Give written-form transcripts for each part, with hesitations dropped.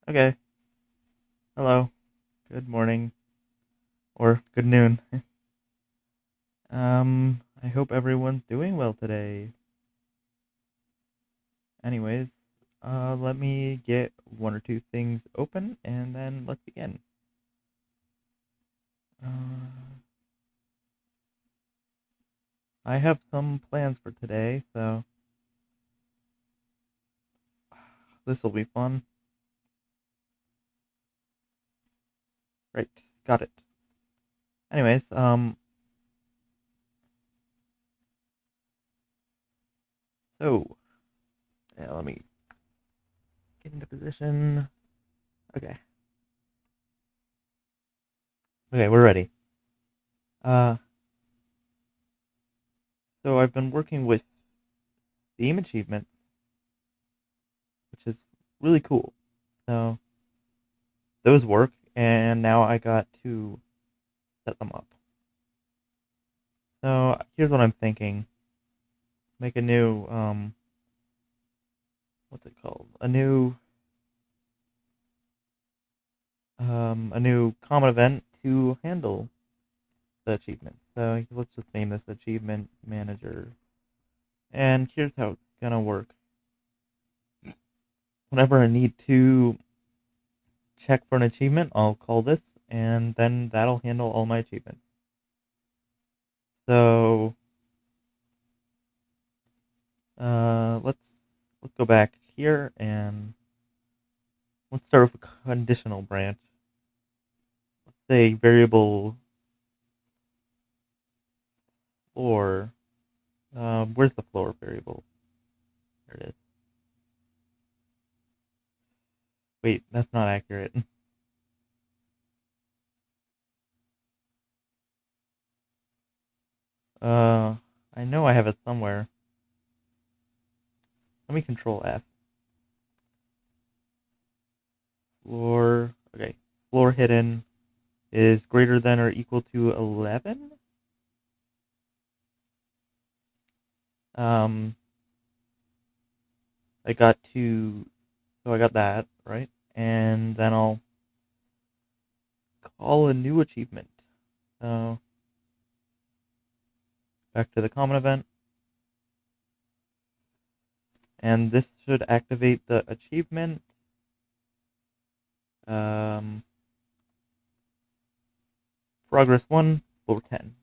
Okay. Hello. Good morning or good noon. I hope everyone's doing well today. Anyways, let me get one or two things open and then let's begin. Uh, I have some plans for today, so this will be fun. Right. Got it. Anyways, so yeah, let me get into position. Okay. Okay, we're ready. Uh, so I've been working with Steam achievements, which is really cool. So those work, and now I got to set them up. So here's what I'm thinking: make a new what's it called? A new common event to handle the achievements. So let's just name this achievement manager. And here's how it's gonna work. Whenever I need to check for an achievement, I'll call this, and then that'll handle all my achievements. So let's go back here and let's start with a conditional branch. Let's say variable floor. Where's the floor variable? There it is. Wait, that's not accurate. Uh, I know I have it somewhere. Let me control F. Floor. Okay. Floor hidden is greater than or equal to 11. Um, I got to. So I got that right, and then I'll call a new achievement. So back to the common event, and this should activate the achievement. Um, Progress 1, floor 10.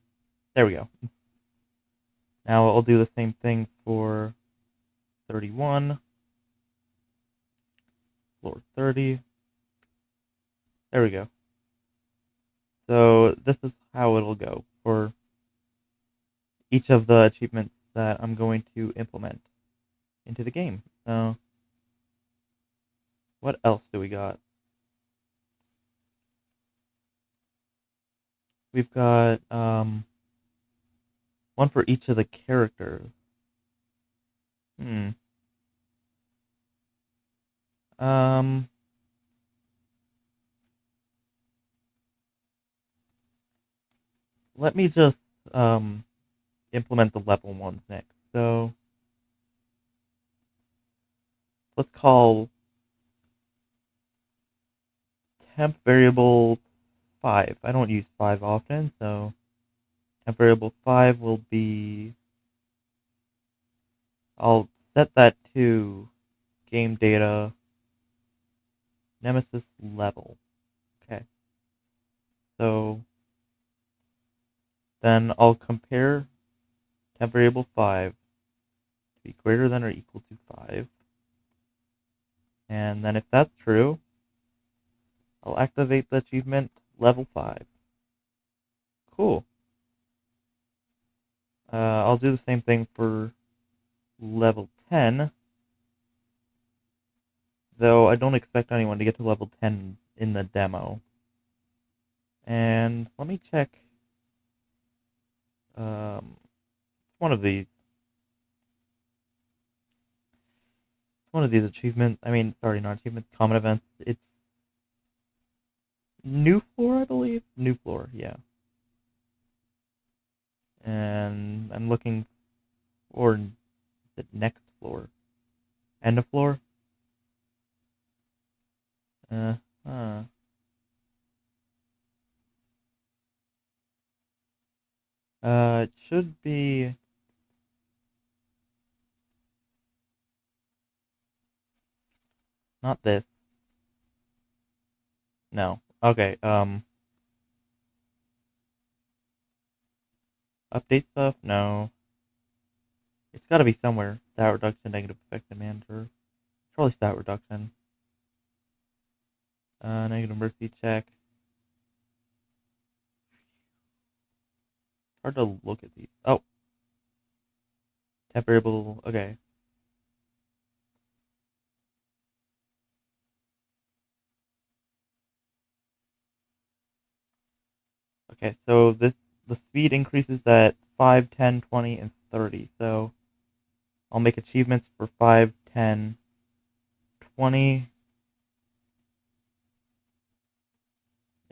There we go. Now I'll do the same thing for 31, floor 30. There we go. So this is how it'll go for each of the achievements that I'm going to implement into the game. So what else do we got? We've got one for each of the characters. Hmm. Um. Let me just um implement the level ones next. So let's call temp variable 5. I don't use 5 often, so temp variable 5 will be. I'll set that to game data nemesis level. Okay. So then I'll compare temp variable 5 to be greater than or equal to 5. And then if that's true, I'll activate the achievement level 5. Cool. I'll do the same thing for level 10, though I don't expect anyone to get to level 10 in the demo. And let me check um, one of these. One of these achievements. I mean, sorry, not achievements, common events. It's new floor, I believe. New floor, yeah. And I'm looking for the next floor. End of floor. Huh. It should be not this. No. Okay. Update stuff? No. It's got to be somewhere. Stat reduction, negative effect manager. It's probably stat reduction. Negative mercy check. It's hard to look at these. Oh, temp variable. Okay. Okay. So the speed increases at 5, 10, 20, and 30. So I'll make achievements for 5, 10, 20,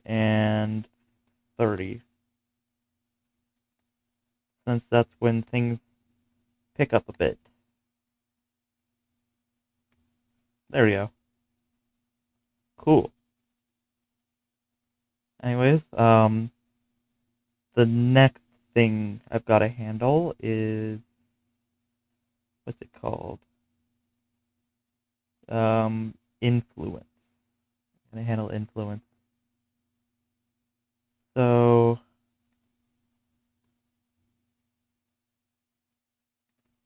and 30. Since that's when things pick up a bit. There we go. Cool. Anyways, the next thing I've got to handle is what's it called? Influence. Gonna handle influence. So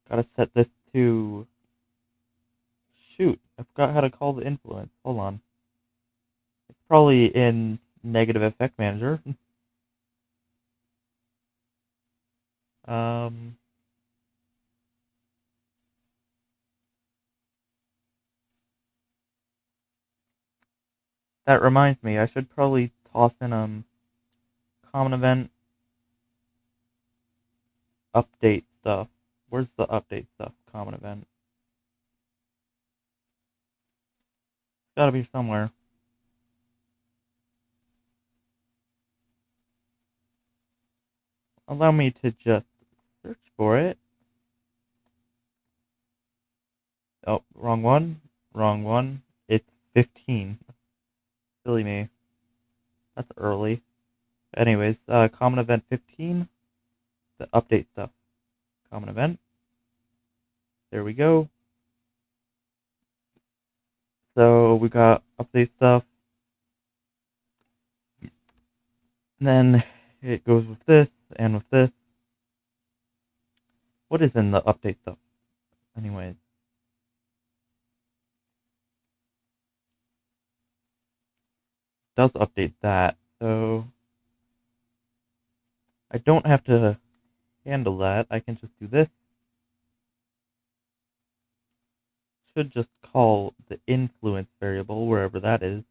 gotta set this to shoot. I forgot how to call the influence. Hold on. It's probably in negative effect manager. um, that reminds me. I should probably toss in common event update stuff. Where's the update stuff? Common event. It's gotta be somewhere. Allow me to just search for it. Oh, wrong one. Wrong one. It's 15. Silly me. That's early. Anyways, common event 15. The update stuff. Common event. There we go. So we got update stuff. And then it goes with this and with this. What is in the update stuff? Anyways. Does update that. So I don't have to handle that. I can just do this. Should just call the influence variable wherever that is.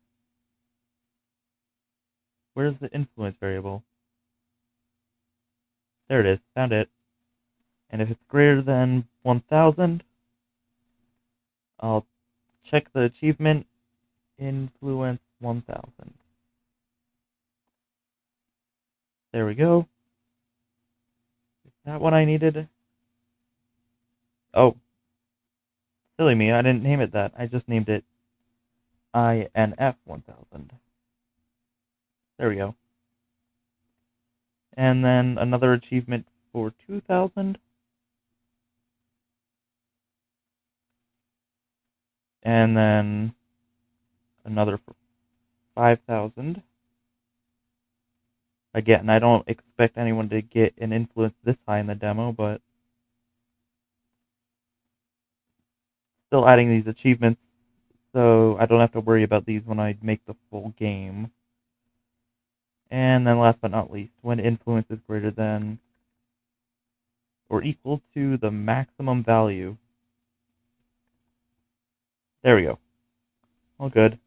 Where's the influence variable? There it is. Found it. And if it's greater than 1000, I'll check the achievement influence 1000. There we go. Is that what I needed? Oh, silly me. I didn't name it that. I just named it INF 1000. There we go. And then another achievement for 2000. And then another for 5000. Again, I don't expect anyone to get an influence this high in the demo, but still adding these achievements so I don't have to worry about these when I make the full game. And then last but not least, when influence is greater than or equal to the maximum value. There we go. All good.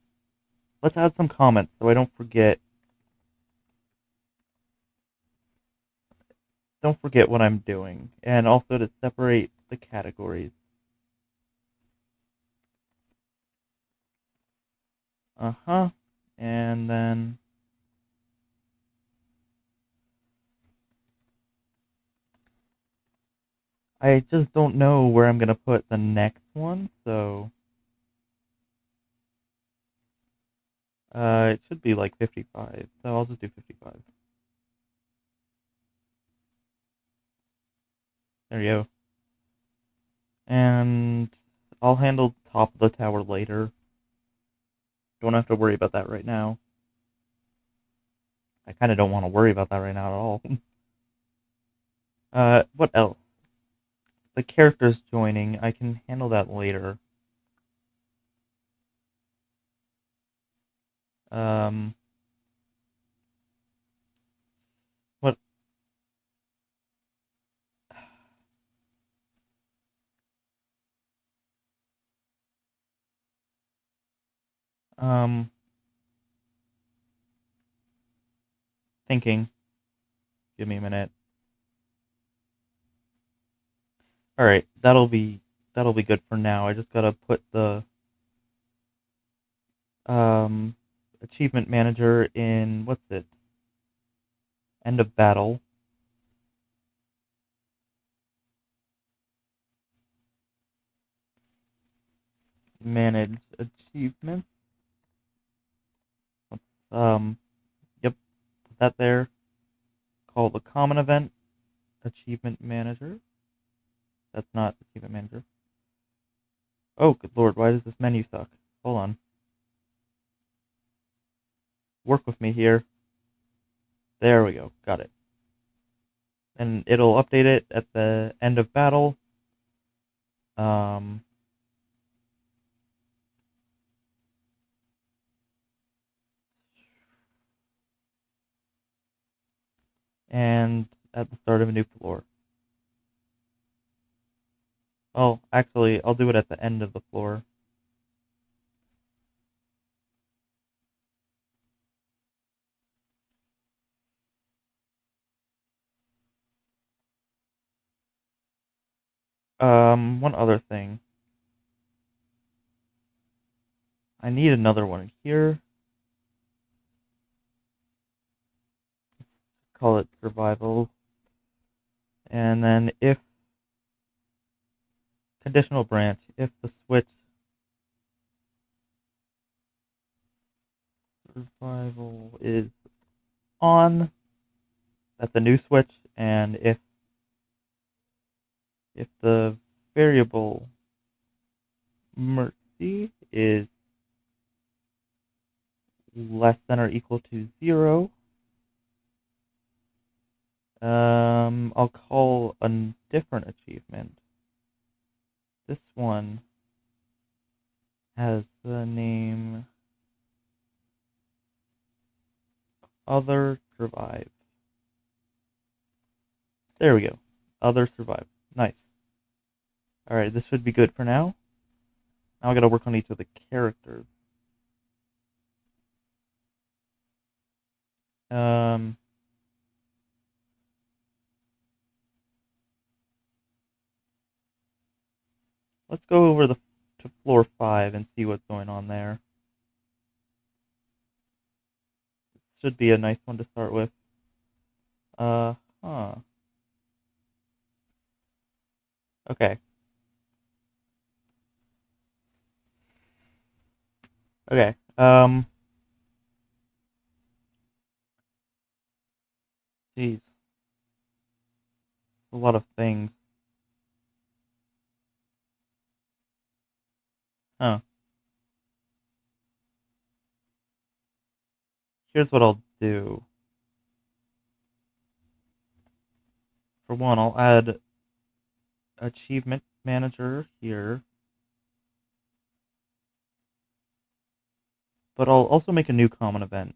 Let's add some comments so I don't forget. Don't forget what I'm doing. And also to separate the categories. Uh-huh. And then I just don't know where I'm going to put the next one, so It should be like 55, so I'll just do 55. There you go. And I'll handle top of the tower later. Don't have to worry about that right now. I kind of don't want to worry about that right now at all. What else? The characters joining, I can handle that later. Um, what? Um, thinking. Give me a minute. All right, that'll be good for now. I just gotta put the um achievement manager in what's it? End of battle. Manage achievements. Um, yep, put that there. Call the common event achievement manager. That's not achievement manager. Oh, good lord, why does this menu suck? Hold on. Work with me here. There we go. Got it. And it'll update it at the end of battle. Um, and at the start of a new floor. Oh, actually, I'll do it at the end of the floor. One other thing. I need another one here. Call it survival. And then if conditional branch, if the switch survival is on, that's a new switch. And if the variable mercy is less than or equal to 0, I'll call a different achievement. This one has the name Other Survive. There we go. Other Survive. Nice. Alright, this should be good for now. Now I gotta work on each of the characters. Um, let's go over to floor 5 and see what's going on there. Should be a nice one to start with. Huh. Okay. Okay. Jeez. A lot of things. Huh. Here's what I'll do. For one, I'll add achievement manager here, but I'll also make a new common event.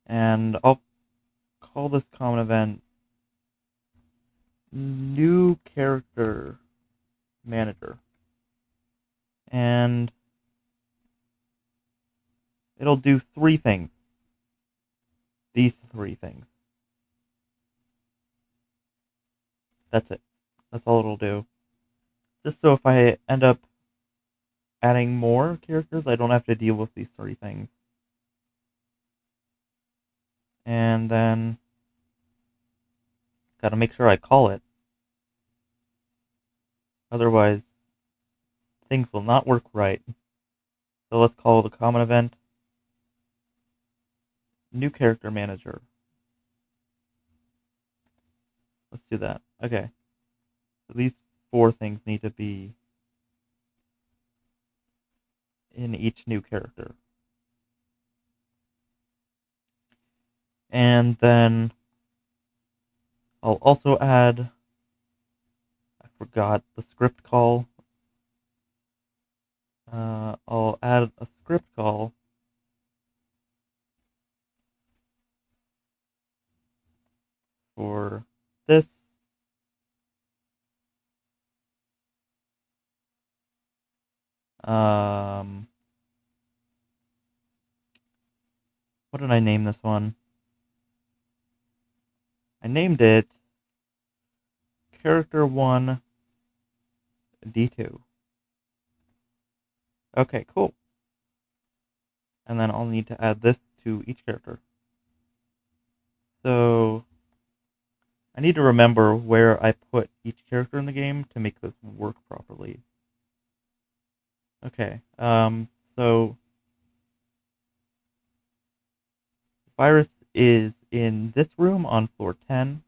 And I'll call this common event new character manager. And it'll do three things. These three things. That's it. That's all it'll do. Just so if I end up adding more characters, I don't have to deal with these three things. And then gotta make sure I call it. Otherwise, things will not work right. So let's call the common event new character manager. Let's do that. Okay. So these 4 things need to be in each new character. And then I'll also add, I forgot the script call. I'll add a script call for this. Um, what did I name this one? I named it Character 1 D2. Okay, cool. And then I'll need to add this to each character. So I need to remember where I put each character in the game to make this work properly. Okay, so Virus is in this room on floor 10,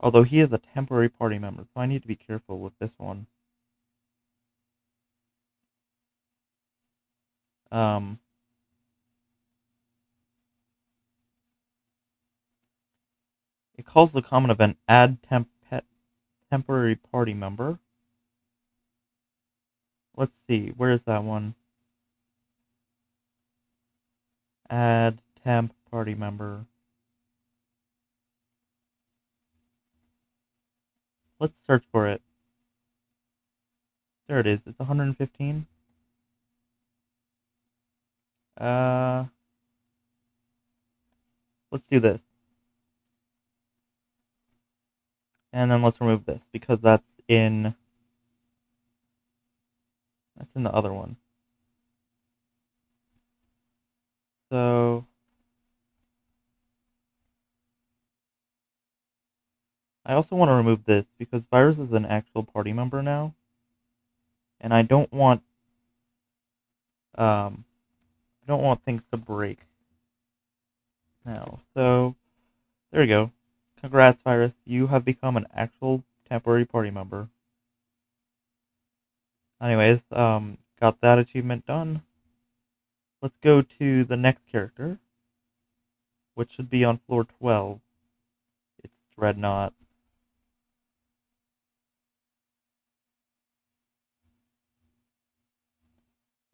although he is a temporary party member, so I need to be careful with this one. Um, it calls the common event add pet temporary party member. Let's see, where is that one? Add temp party member. Let's search for it. There it is. It's 115. Uh, let's do this. And then let's remove this because that's in the other one. So I also want to remove this because Virus is an actual party member now, and um I don't want things to break now. So there we go. Congrats, Virus. You have become an actual temporary party member. Anyways, got that achievement done. Let's go to the next character, which should be on floor 12. It's Dreadnought.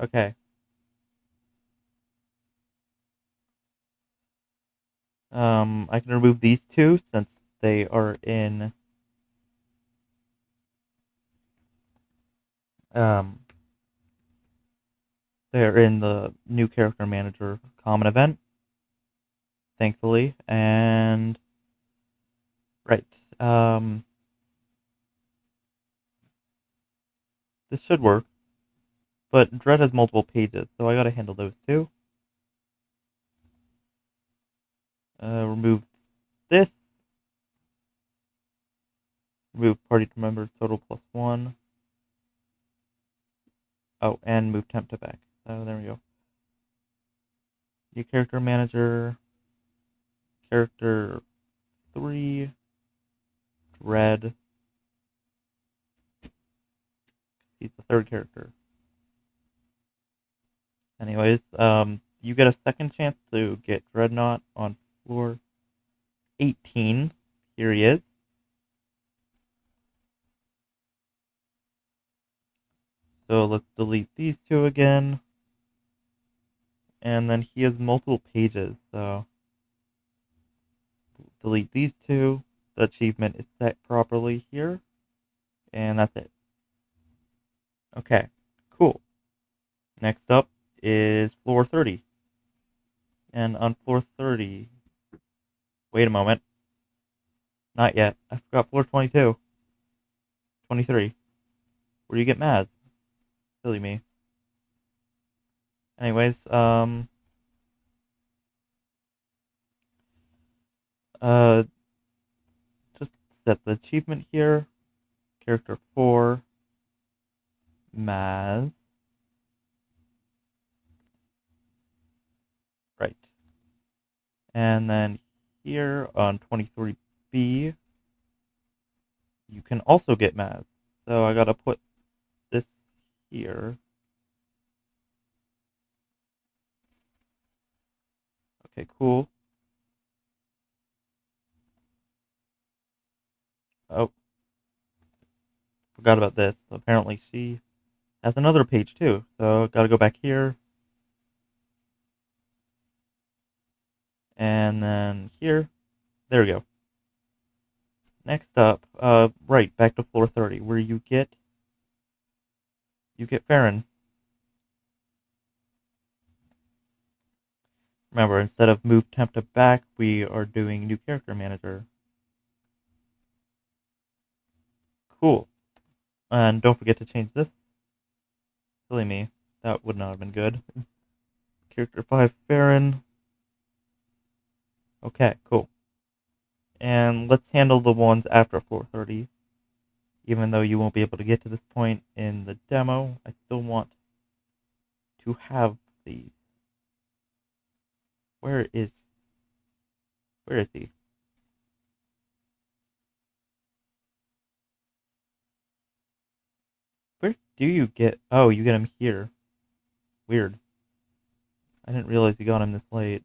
Okay. I can remove these two since they are in um they're in the new character manager common event, thankfully. And right. This should work. But Dread has multiple pages, so I gotta handle those too. Remove this. Remove party members total +1. Oh, and move temp to back. So there we go. New character manager. Character 3. Dread. He's the third character. Anyways, you get a second chance to get Dreadnought on floor 18. Here he is. So let's delete these two again. And then he has multiple pages, so delete these two. The achievement is set properly here. And that's it. Okay, cool. Next up is floor 30. And on floor 30, wait a moment. Not yet. I forgot floor 22. 23. Where do you get Maz? Silly me. Anyways, uh, just set the achievement here. Character 4, Maz. And then here on 23B, you can also get Maz. So I gotta put this here. Okay, cool. Oh, forgot about this. Apparently she has another page too. So gotta go back here. And then here. There we go. Next up, right, back to floor 30, where you get Farron. Remember, instead of move temp to back, we are doing new character manager. Cool. And don't forget to change this. Silly me. That would not have been good. Character 5, Farron. Okay, cool. And let's handle the ones after 430. Even though you won't be able to get to this point in the demo, I still want to have these. Where is where is he? Where do you get oh, you get him here. Weird. I didn't realize you got him this late.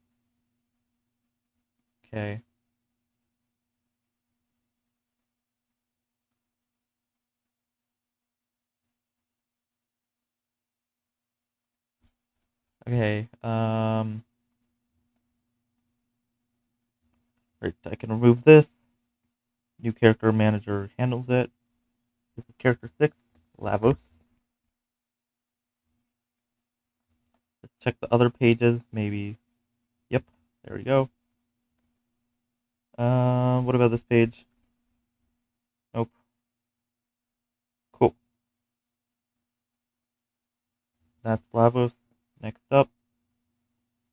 Okay. Okay. Right, I can remove this. New character manager handles it. This is character 6, Lavos. Let's check the other pages. Maybe. Yep. There we go. What about this page? Nope. Cool. That's Lavos. Next up.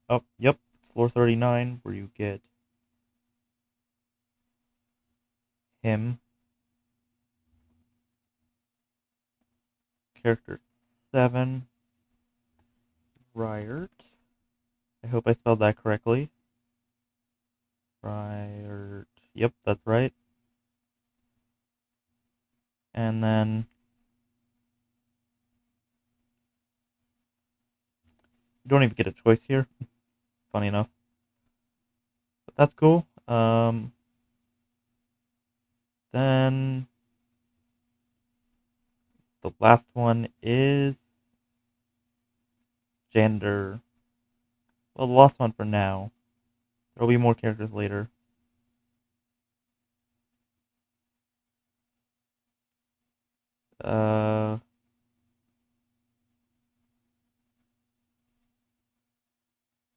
Oh, yep. Floor 39, where you get him. Character 7, Ryert. I hope I spelled that correctly. Ryert. Yep, that's right. And then you don't even get a choice here. Funny enough. But that's cool. Then the last one is Janitor. Well, the last one for now. There'll be more characters later. Uh,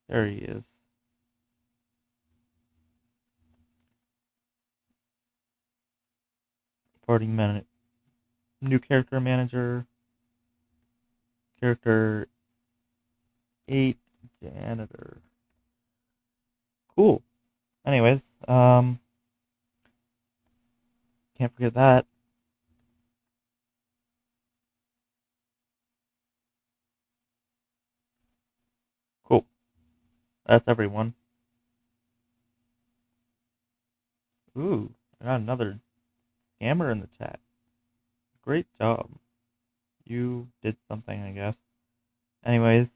there he is. Party man, new character manager. Character 8, Janitor. Cool. Anyways, can't forget that. Cool. That's everyone. Ooh, I got another scammer in the chat. Great job. You did something, I guess. Anyways,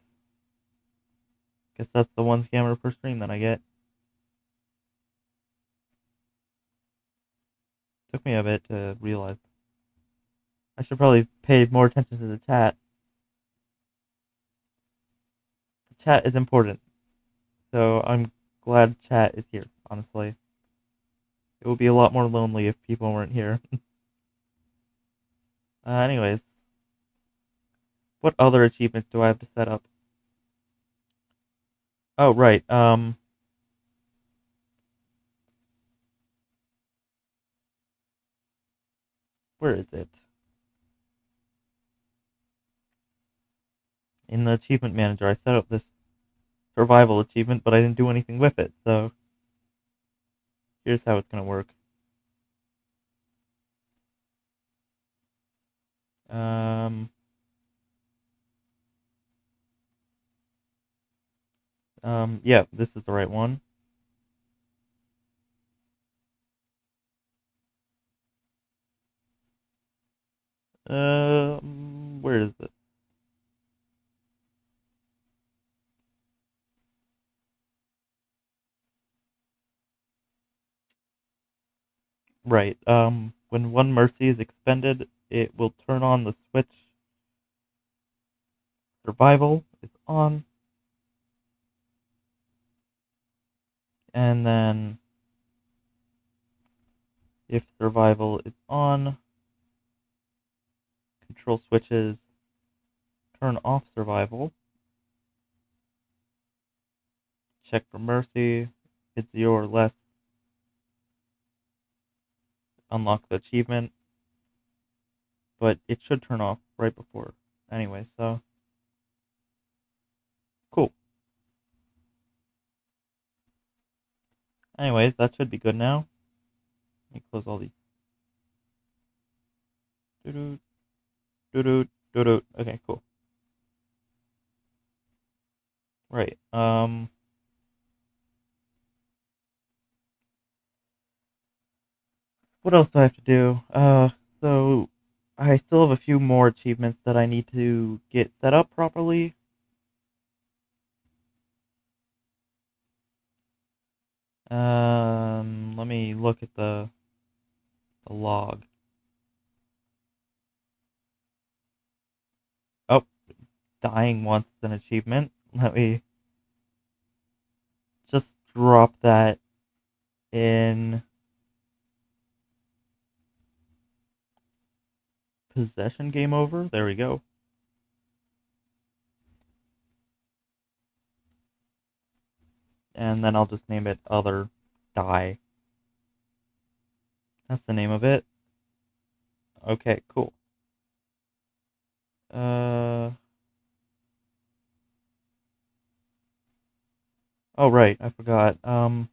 guess that's the one scammer per stream that I get. Took me a bit to realize. I should probably pay more attention to the chat. The chat is important. So I'm glad chat is here, honestly. It would be a lot more lonely if people weren't here. Anyways, what other achievements do I have to set up? Oh, right. Where is it? In the achievement manager, I set up this survival achievement, but I didn't do anything with it. So here's how it's gonna work. Um, yeah, this is the right one. Where is it? Right. When one mercy is expended, it will turn on the switch. Survival is on, and then if survival is on, control switches turn off survival. Check for mercy. If it's 0 or less, unlock the achievement. But it should turn off right before. Anyway, so cool. Anyways, that should be good now. Let me close all these. Doo-doo, doo-doo, doo-doo. Okay, cool. Right. What else do I have to do? So I still have a few more achievements that I need to get set up properly. Let me look at the log. Oh, dying once is an achievement. Let me just drop that in possession game over. There we go. And then I'll just name it other die. That's the name of it. Okay, cool. Uh oh right, I forgot. I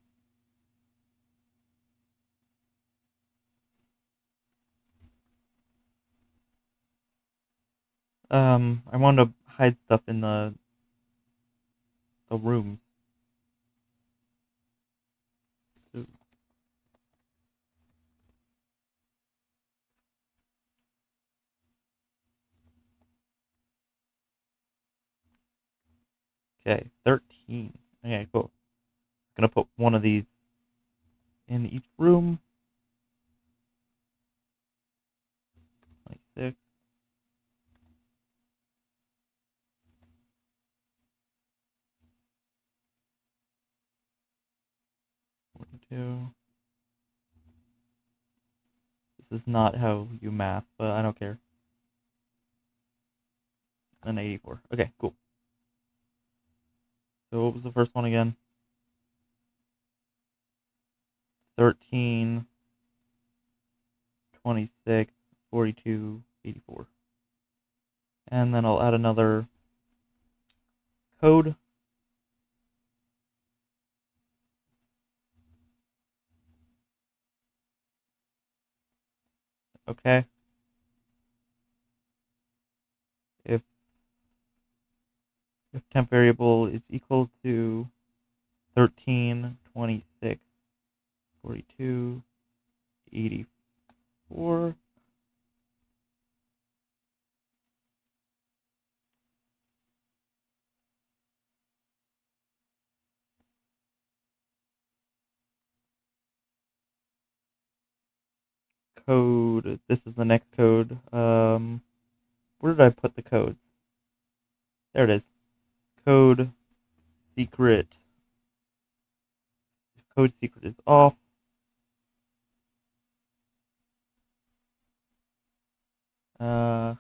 wanted to hide stuff in the rooms. Okay, 13. Okay, cool. Gonna put one of these in each room. 26. 42. This is not how you math, but I don't care. And 84. Okay, cool. So what was the first one again? 13, 26, 42, 84. And then I'll add another code. Okay. If temp variable is equal to 13, 26, 42, 84. Code. This is the next code. Where did I put the codes? There it is. Code secret. If code secret is off, uh,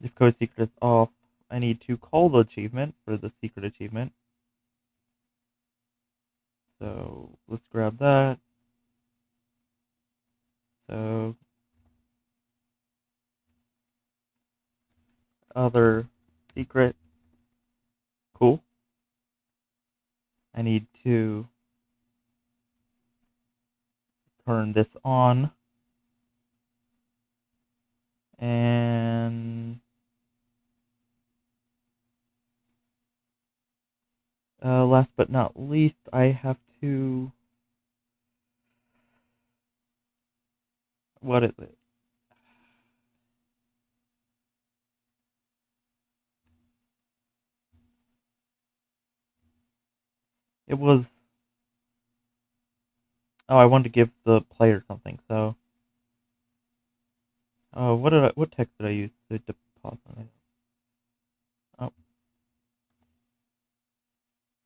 if code secret is off, I need to call the achievement for the secret achievement. So let's grab that. So other secret. Cool. I need to turn this on. And last but not least, I have to What is it? It was. Oh, I wanted to give the player something. So, what text did I use to deposit it? Oh,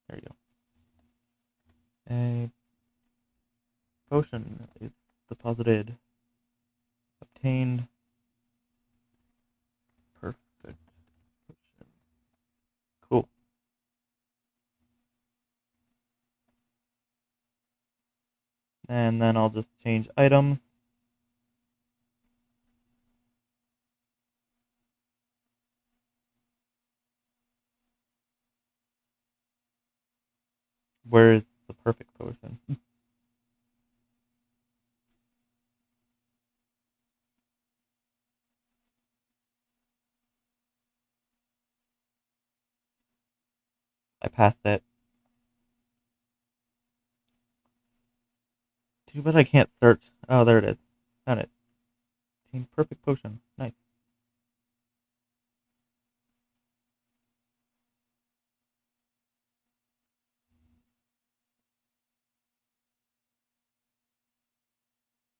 there you go. A potion is deposited. Obtained. Perfect potion. Cool. And then I'll just change items. Where is the perfect potion? I passed it. Too bad I can't search. Oh, there it is. Found it. Obtained perfect potion. Nice.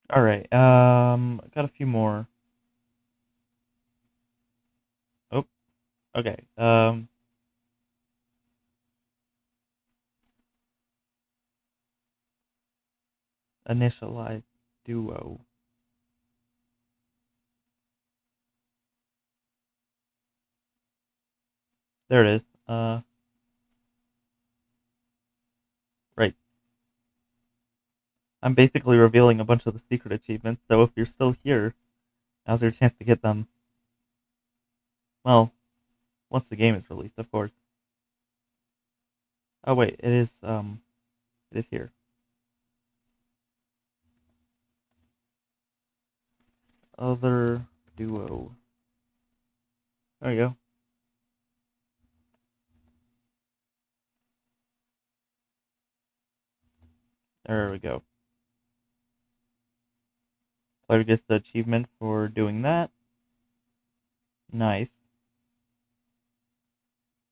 All right. Got a few more. Oh, okay. Initialize duo. There it is. Right. I'm basically revealing a bunch of the secret achievements, so if you're still here, now's your chance to get them. Well, once the game is released, of course. Oh wait, it is here. Other duo. There you go. There we go. Player gets the achievement for doing that. Nice.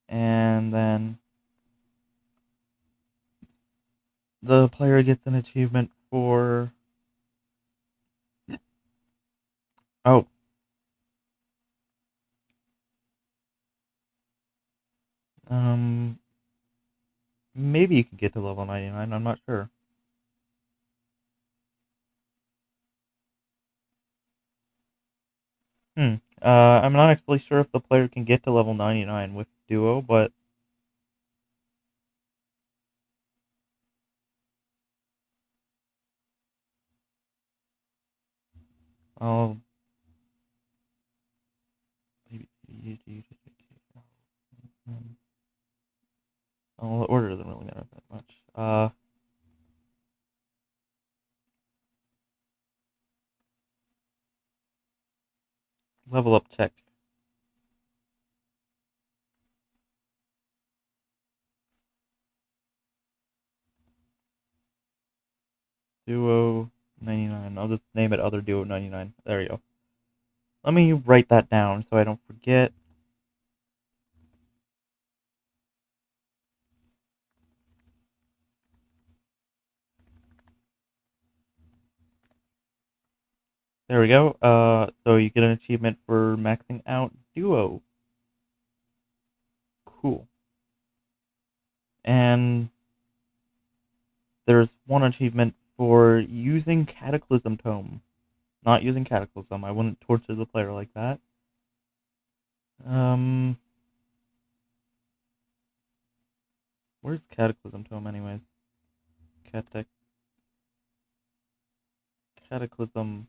And then the player gets an achievement for. Oh, um, maybe you can get to level 99. I'm not sure. Hmm. I'm not actually sure if the player can get to level 99 with duo, but I'll. Well, the order doesn't really matter that much. Level up check. Duo 99. I'll just name it other duo 99. There you go. Let me write that down so I don't forget. There we go. So you get an achievement for maxing out duo. Cool. And there's one achievement for using Cataclysm Tome. Not using Cataclysm. I wouldn't torture the player like that. Um, where's Cataclysm Tome, anyways? Cataclysm.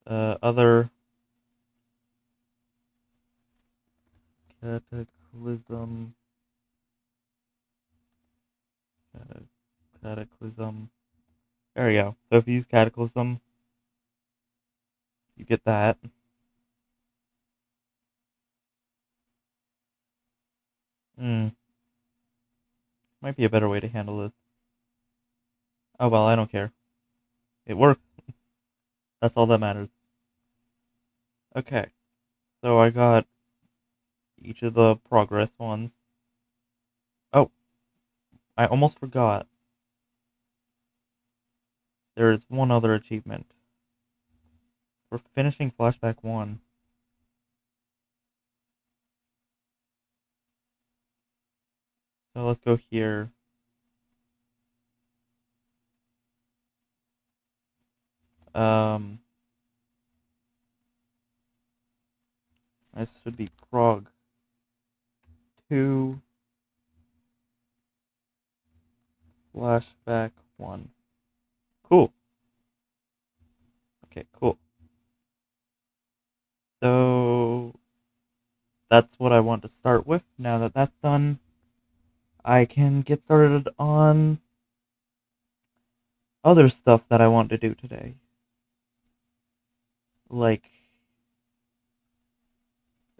Other Cataclysm. Cataclysm. There we go. So if you use Cataclysm, you get that. Hmm. Might be a better way to handle this. Oh well, I don't care. It works. That's all that matters. Okay, so I got each of the progress ones. Oh, I almost forgot. There is one other achievement. For finishing Flashback 1. So let's go here. Um, this should be Prog 2 Flashback 1. Cool. Okay, cool. So that's what I want to start with. Now that that's done, I can get started on other stuff that I want to do today. Like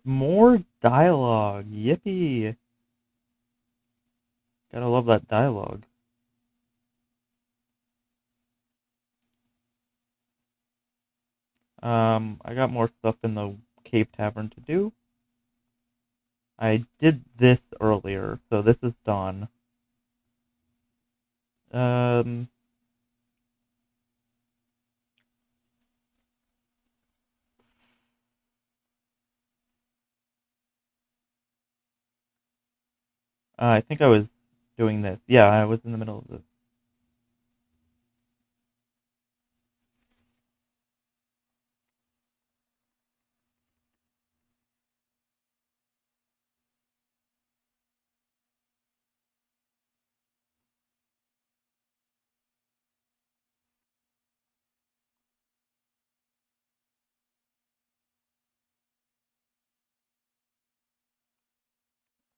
more dialogue. Yippee. Gotta love that dialogue. I got more stuff in the Cave Tavern to do. I did this earlier, so this is done. Um, I think I was doing this. Yeah, I was in the middle of this.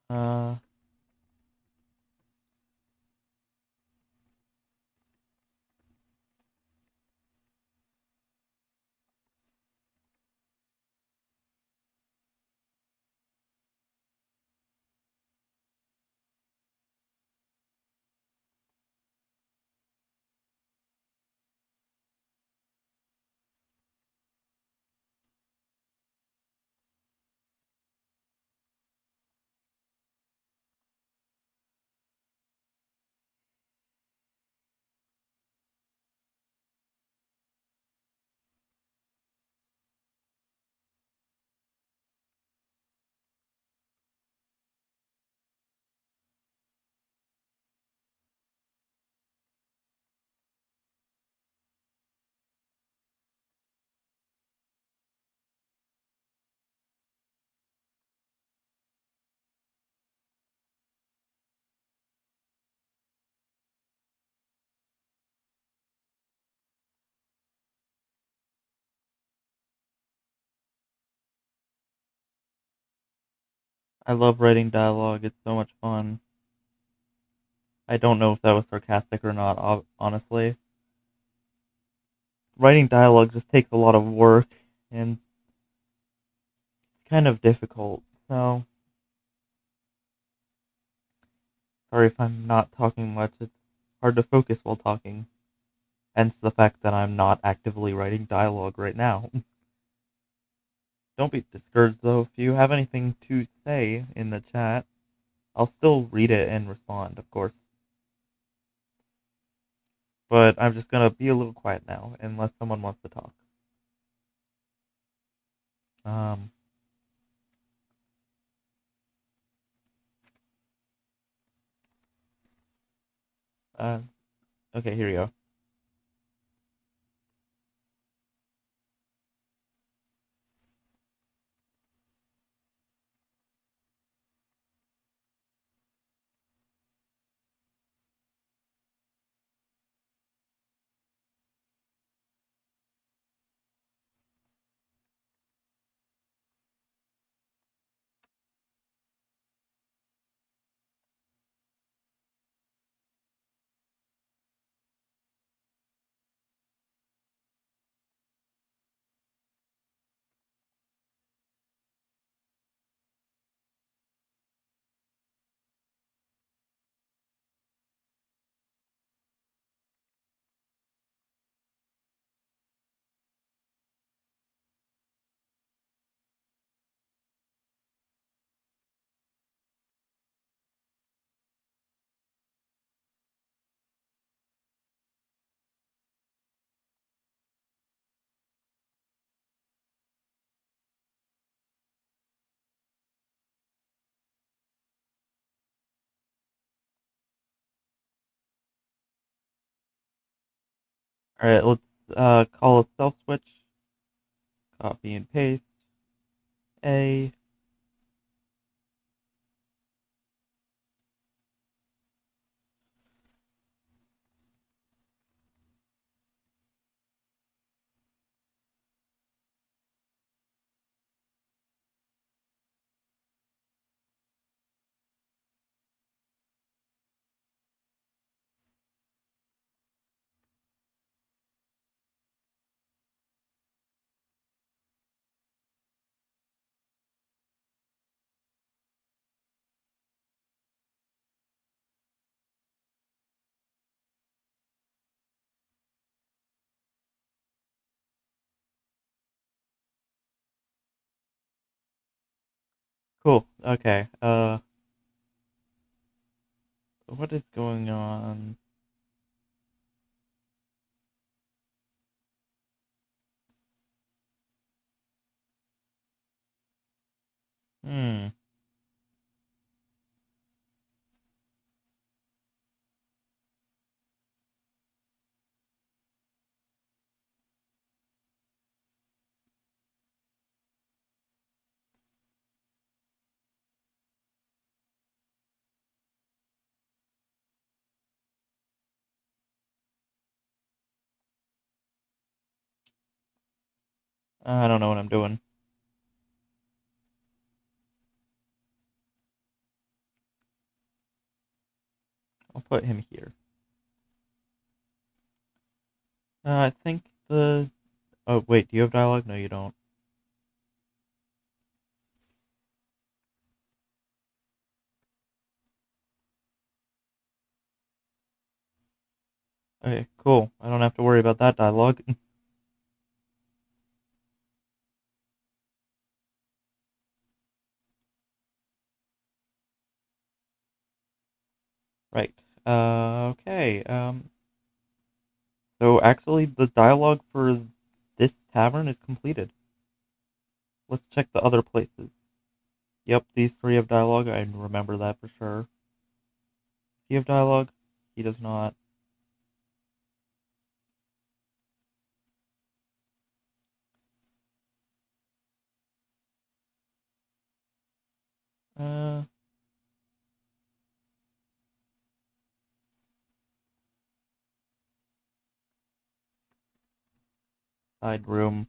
Uh, I love writing dialogue. It's so much fun. I don't know if that was sarcastic or not, honestly. Writing dialogue just takes a lot of work and kind of difficult. So, sorry if I'm not talking much. It's hard to focus while talking. Hence the fact that I'm not actively writing dialogue right now. Don't be discouraged though. If you have anything to say in the chat, I'll still read it and respond, of course. But I'm just gonna be a little quiet now, unless someone wants to talk. Um, uh, okay, here we go. Alright, let's call a self switch, copy and paste, A. Cool. Okay. What is going on? Hmm. I don't know what I'm doing. I'll put him here. I think the. Oh, wait, do you have dialogue? No, you don't. Okay, cool. I don't have to worry about that dialogue. Right. Okay. So actually, the dialogue for this tavern is completed. Let's check the other places. Yep, these three have dialogue. I remember that for sure. Does he have dialogue? He does not. Uh, side room.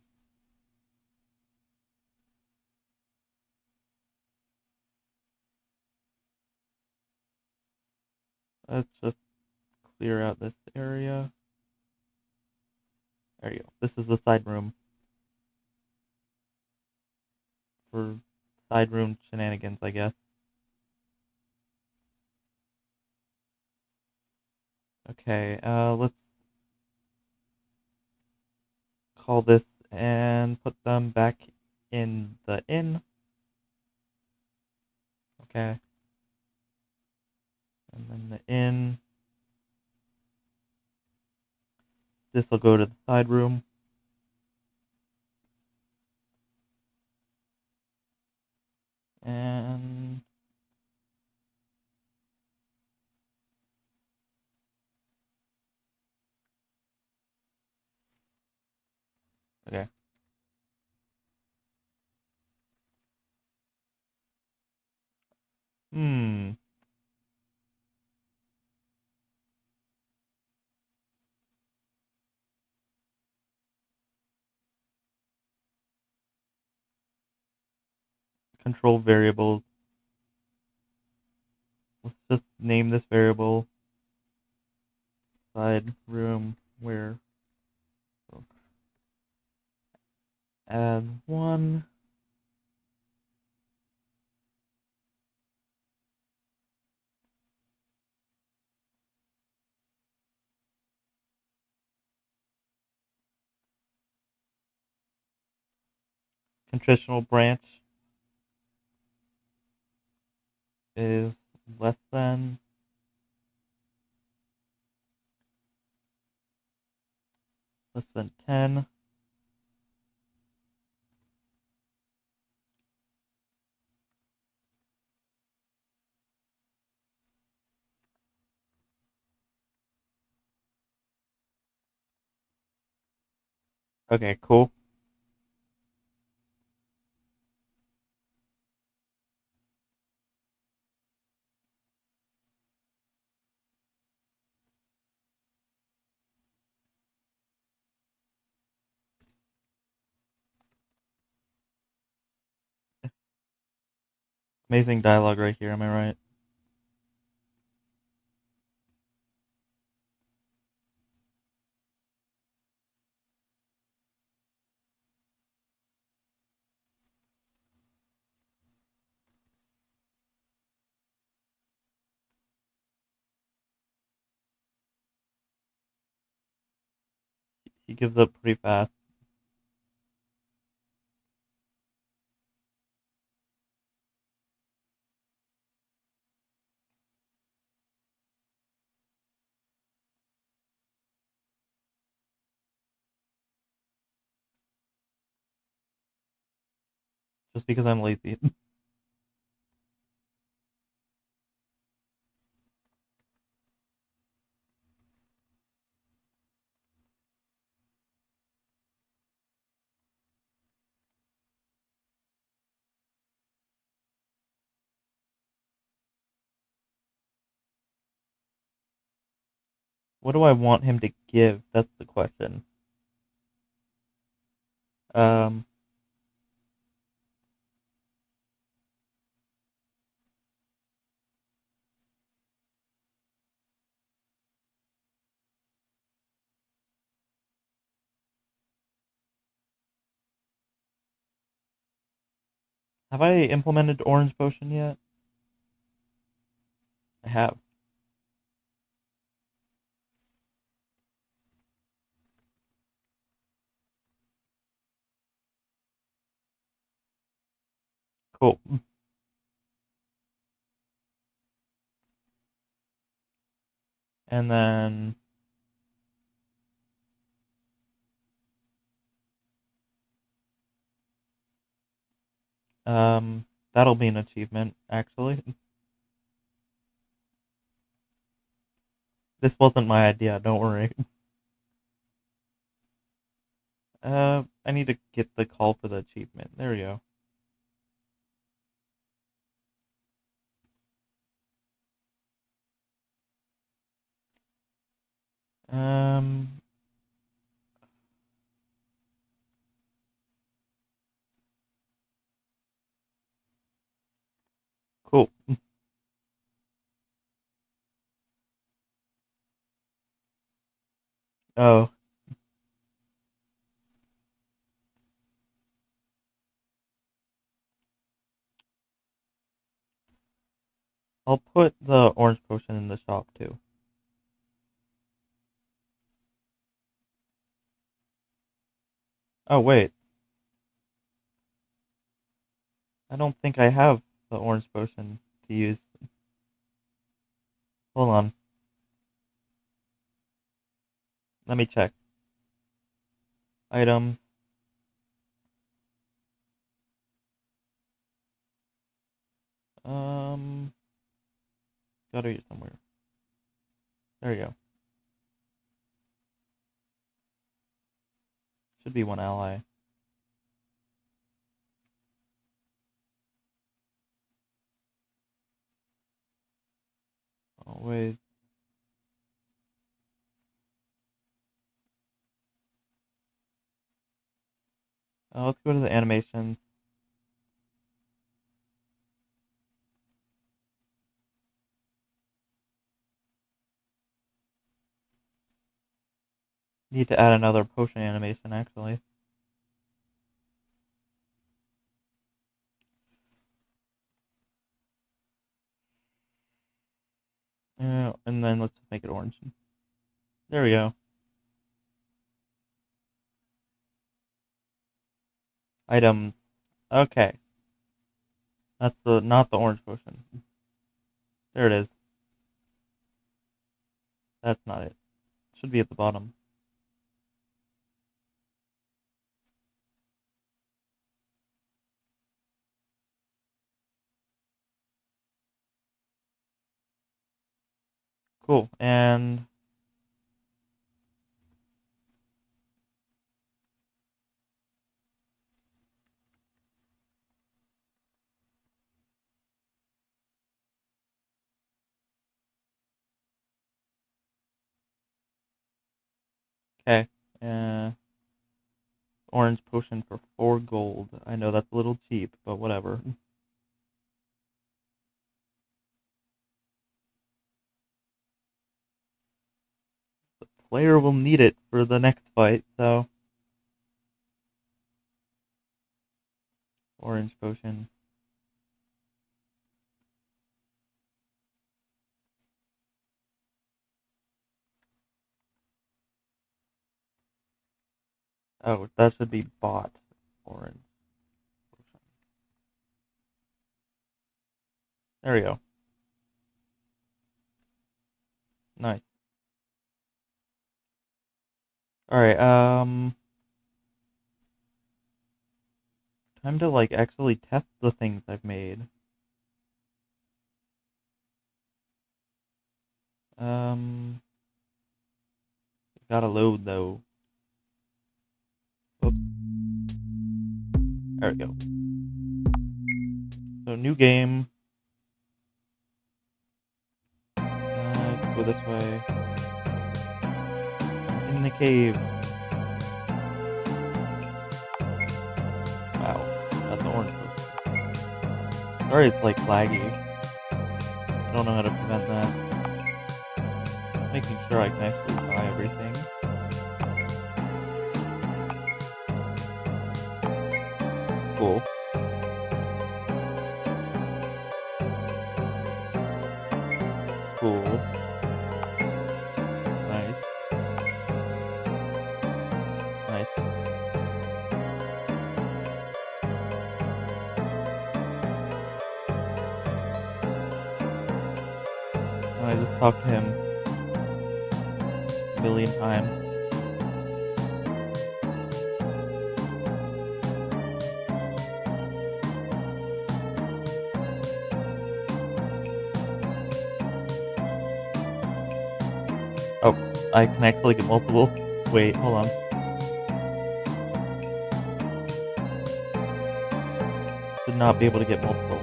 Let's just clear out this area. There you go. This is the side room for side room shenanigans, I guess. Okay, let's call this and put them back in the inn. Okay, and then the inn. This will go to the side room. And okay. Hmm. Control variables. Let's just name this variable side room where add one. Conditional branch is less than 10. Okay, cool. Amazing dialogue right here, am I right? He gives up pretty fast. Just because I'm lazy. What do I want him to give? That's the question. Um, have I implemented Orange Potion yet? I have. Cool. And then that'll be an achievement, actually. This wasn't my idea, don't worry. I need to get the call for the achievement. There we go. Um, cool. Oh, I'll put the Orange Potion in the shop too. Oh, wait. I don't think I have the Orange Potion to use. Hold on. Let me check. Items. Um, gotta use somewhere. There you go. Should be one ally. Always. Let's go to the animations. Need to add another potion animation, actually. And then let's just make it orange. There we go. Items. Okay. That's the not the orange potion. There it is. That's not it. Should be at the bottom. Cool. And Okay. Uh, orange potion for 4 gold. I know that's a little cheap, but whatever. The player will need it for the next fight, so. Orange potion. Oh, that should be bought. Orange potion. There we go. Nice. Alright, time to, like, actually test the things I've made. Um, gotta load, though. Oops. There we go. So, new game. Go this way. In the cave. Wow, that's orange potion. Sorry it's, like, laggy. I don't know how to prevent that. Making sure I can actually buy everything. Cool. Cool. Nice. Nice. I just talked to him a billion times. Oh, I can actually get multiple. Wait, hold on. Should not be able to get multiple.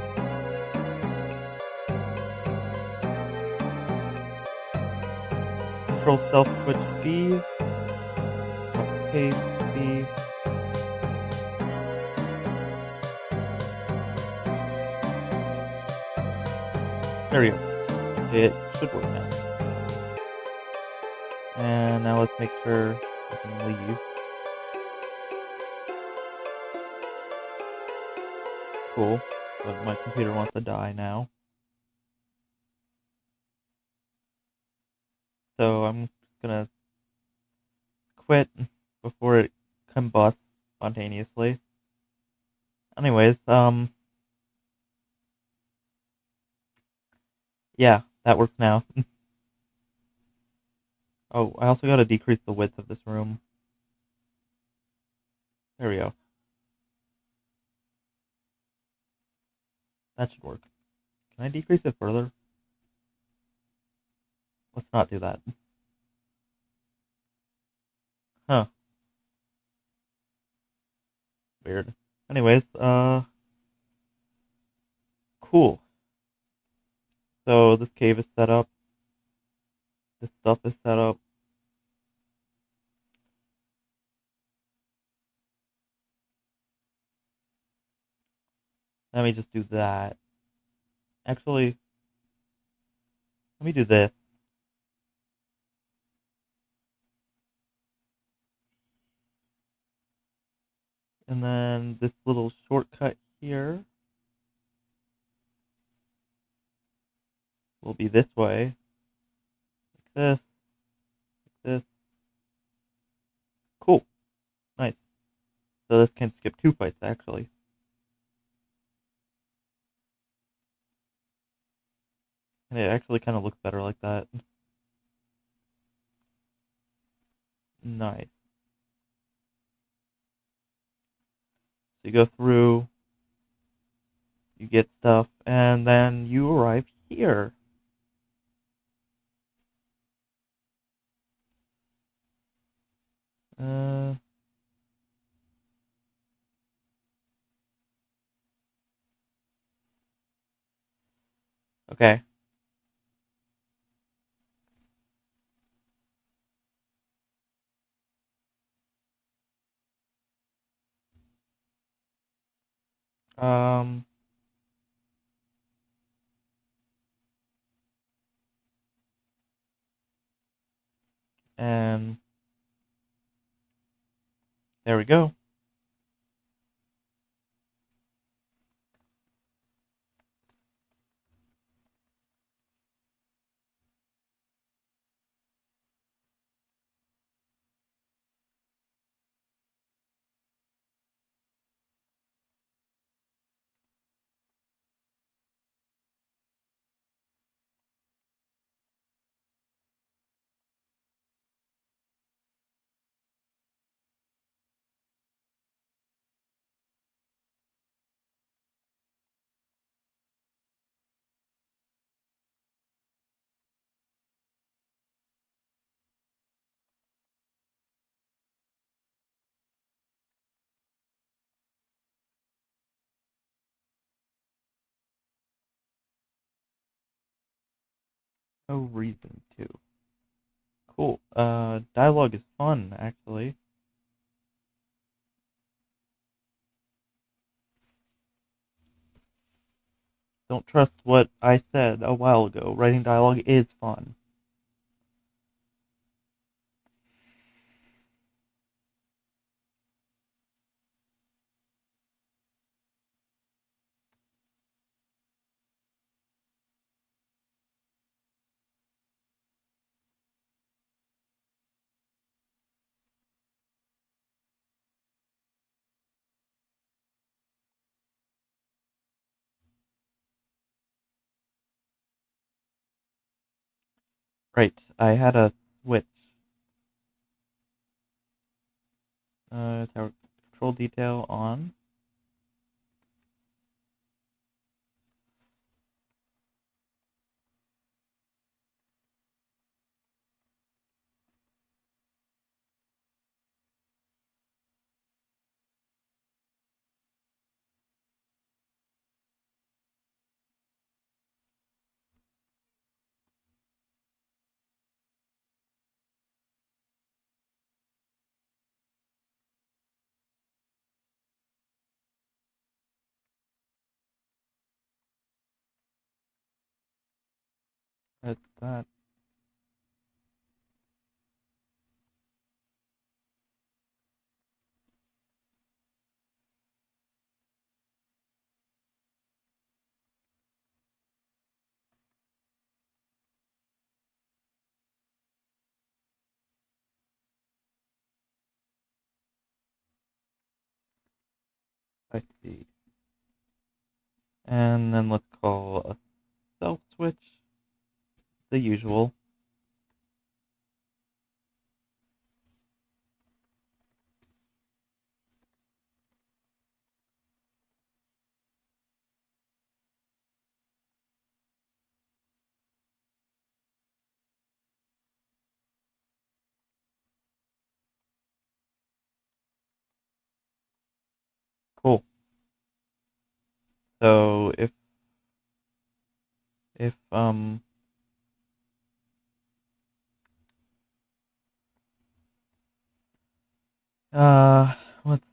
Control stealth switch B. Uppercase B. There we go. It should work now. And now let's make sure I can leave. Cool. But my computer wants to die now. So I'm just gonna quit before it combusts spontaneously. Anyways, yeah, that works now. Oh, I also gotta decrease the width of this room. There we go. That should work. Can I decrease it further? Let's not do that. Huh. Weird. Anyways, cool. So this cave is set up. This stuff is set up. Let me just do that. Actually, let me do this. And then this little shortcut here will be this way. Like this. Like this. Cool. Nice. So this can skip 2 fights, actually. And it actually kind of looks better like that. Nice. So you go through, you get stuff, and then you arrive here. Uh, okay. Um, and there we go. No reason to. Cool. Dialogue is fun, actually. Don't trust what I said a while ago. Writing dialogue is fun. Right. I had a switch. Tower control detail on. That's that. I see. And then let's call a self switch the usual. Cool. So if uh what's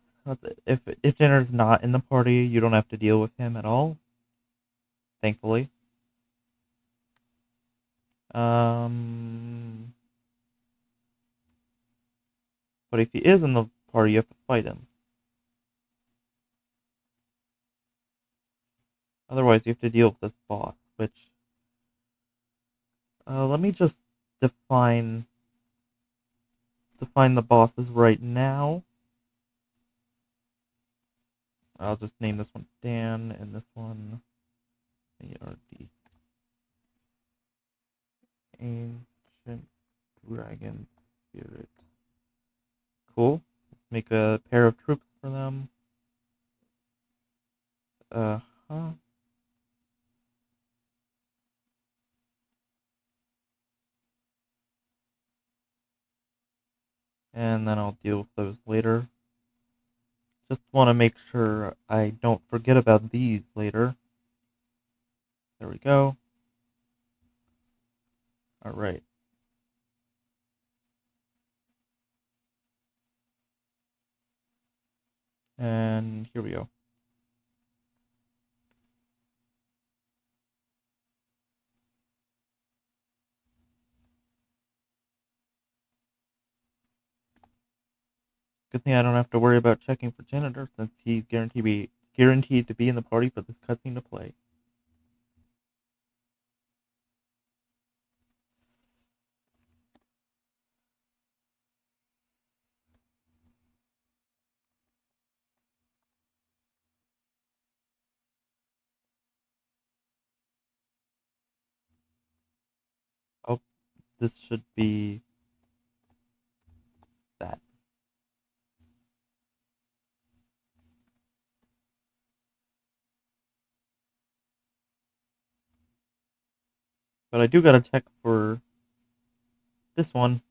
it? If Dinner's not in the party, you don't have to deal with him at all, thankfully. Um but if he is in the party, you have to fight him. Otherwise, you have to deal with this boss, which let me just define define the bosses right now. I'll just name this one Dan and this one ARD. Ancient Dragon Spirit. Cool. Make a pair of troops for them. Huh. And then I'll deal with those later. Just want to make sure I don't forget about these later. There we go. Alright. And here we go. Good thing I don't have to worry about checking for janitor since he's guaranteed to be in the party for this cutscene to play. Oh, this should be that. But I do gotta check for this one.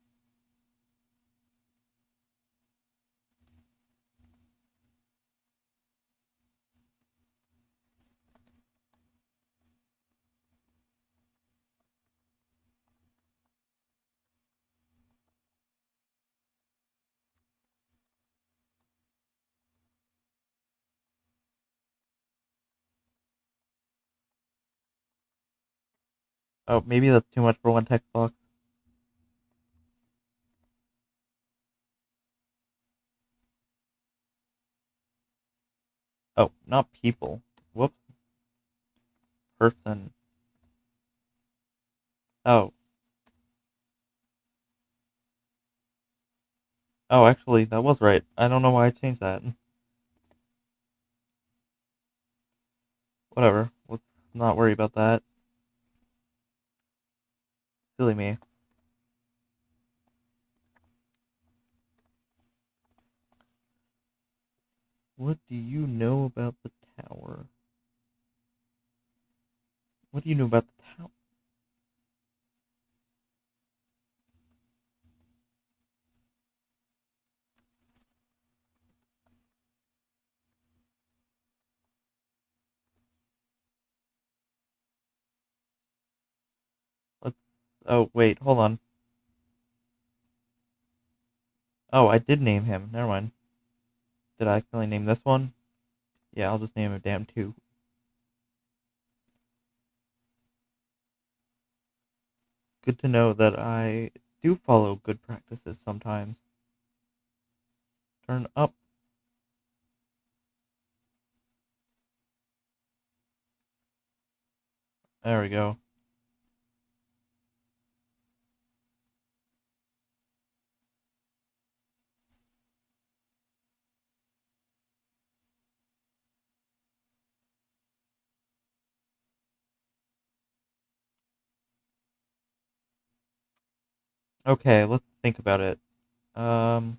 Oh, maybe that's too much for one text box. Oh, not people. Whoops. Person. Oh. Oh, actually, that was right. I don't know why I changed that. Whatever. Let's not worry about that. Silly me. What do you know about the tower? What do you know about the tower? Let's. Oh, wait, hold on. Oh, I did name him. Never mind. Did I accidentally name this one? Yeah, I'll just name him Damn 2. Good to know that I do follow good practices sometimes. Turn up. There we go. Okay, let's think about it. Um,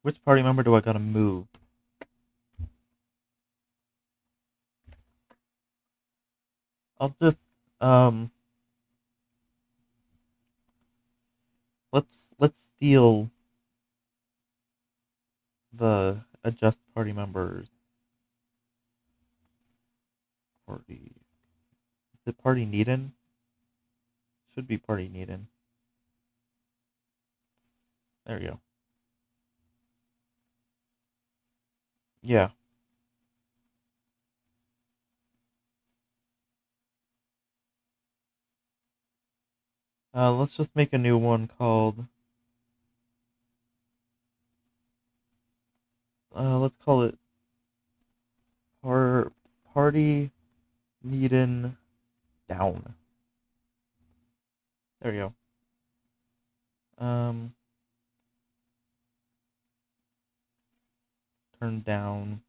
which party member do I gotta move? I'll just um let's steal the adjust party members. Party. Is it party Needin? Should be party Needin. There we go. Yeah. Let's just make a new one called let's call it party Needin down. There we go. Um turn down.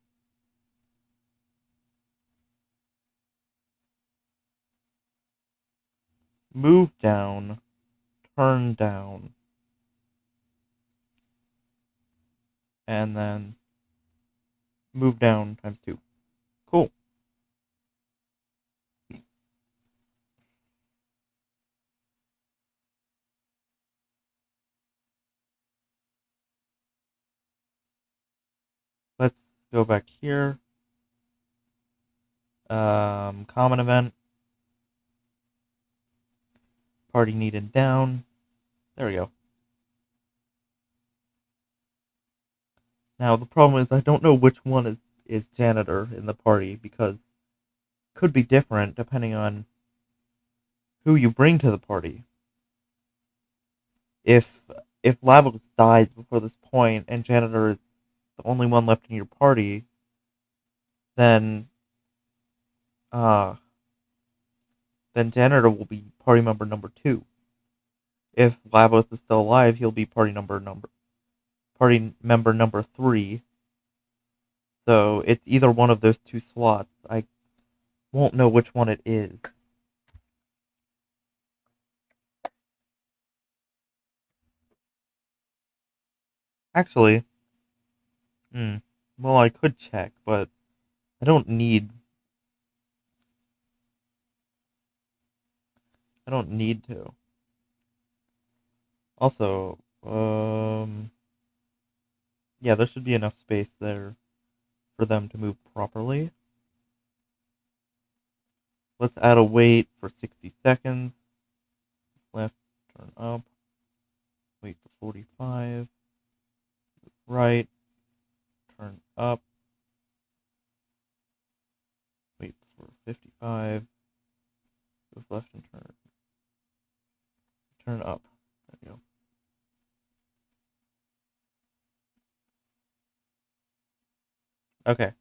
Move down. Turn down. And then move down times 2. Cool. Let's go back here. Common event. Party needed down. There we go. Now the problem is I don't know which one is janitor in the party because it could be different depending on who you bring to the party. If if Lavos dies before this point and Janitor is the only one left in your party, then uh then Janitor will be party member number 2. If Lavos is still alive, he'll be party member number 3. So it's either one of those two slots. I won't know which one it is. Actually, hmm. Well, I could check, but I don't need. I don't need to. Also, yeah, there should be enough space there for them to move properly. Let's add a wait for 60 seconds. Left, turn up. Wait for 45. Right, turn up. Wait for 55. Move left and turn up. There we go. Okay.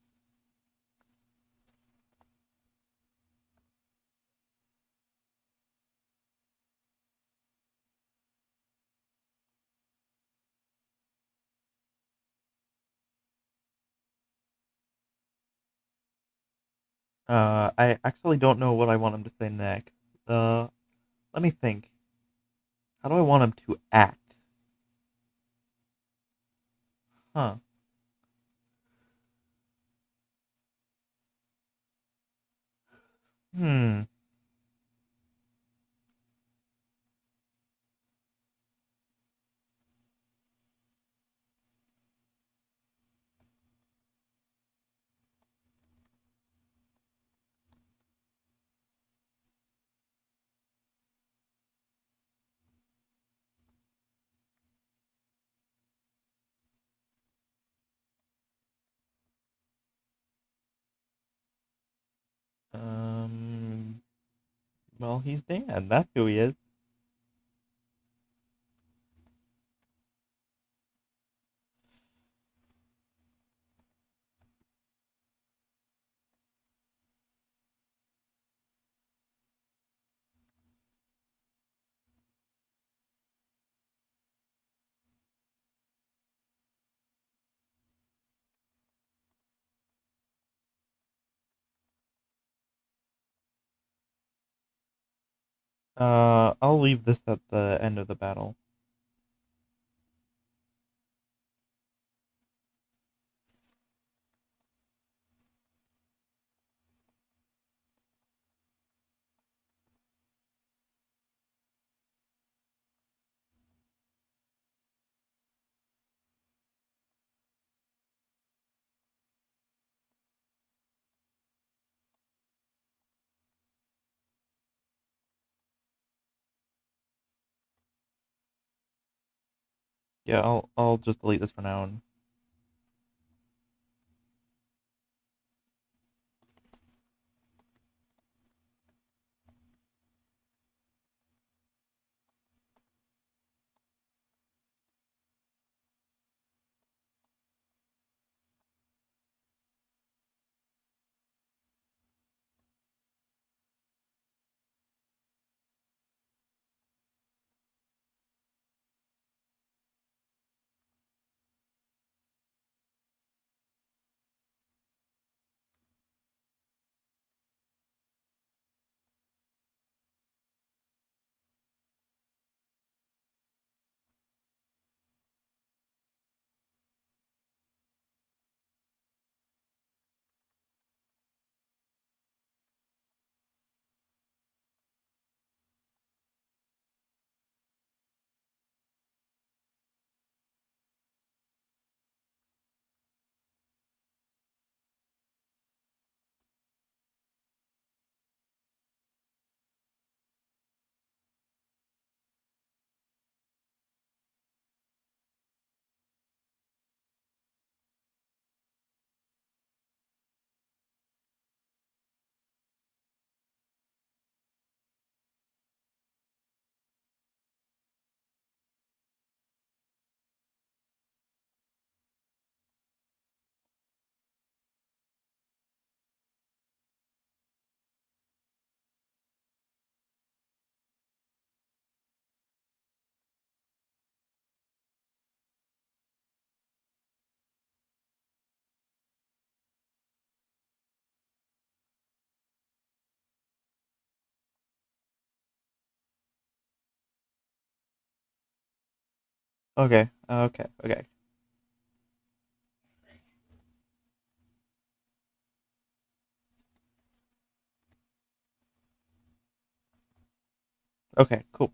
I actually don't know what I want him to say next. Uh, Let me think. How do I want him to act? Huh. Hmm. Um. Well, he's Dan. That's who he is. I'll leave this at the end of the battle. Yeah, I'll just delete this for now. And Okay, okay, okay. Okay, cool.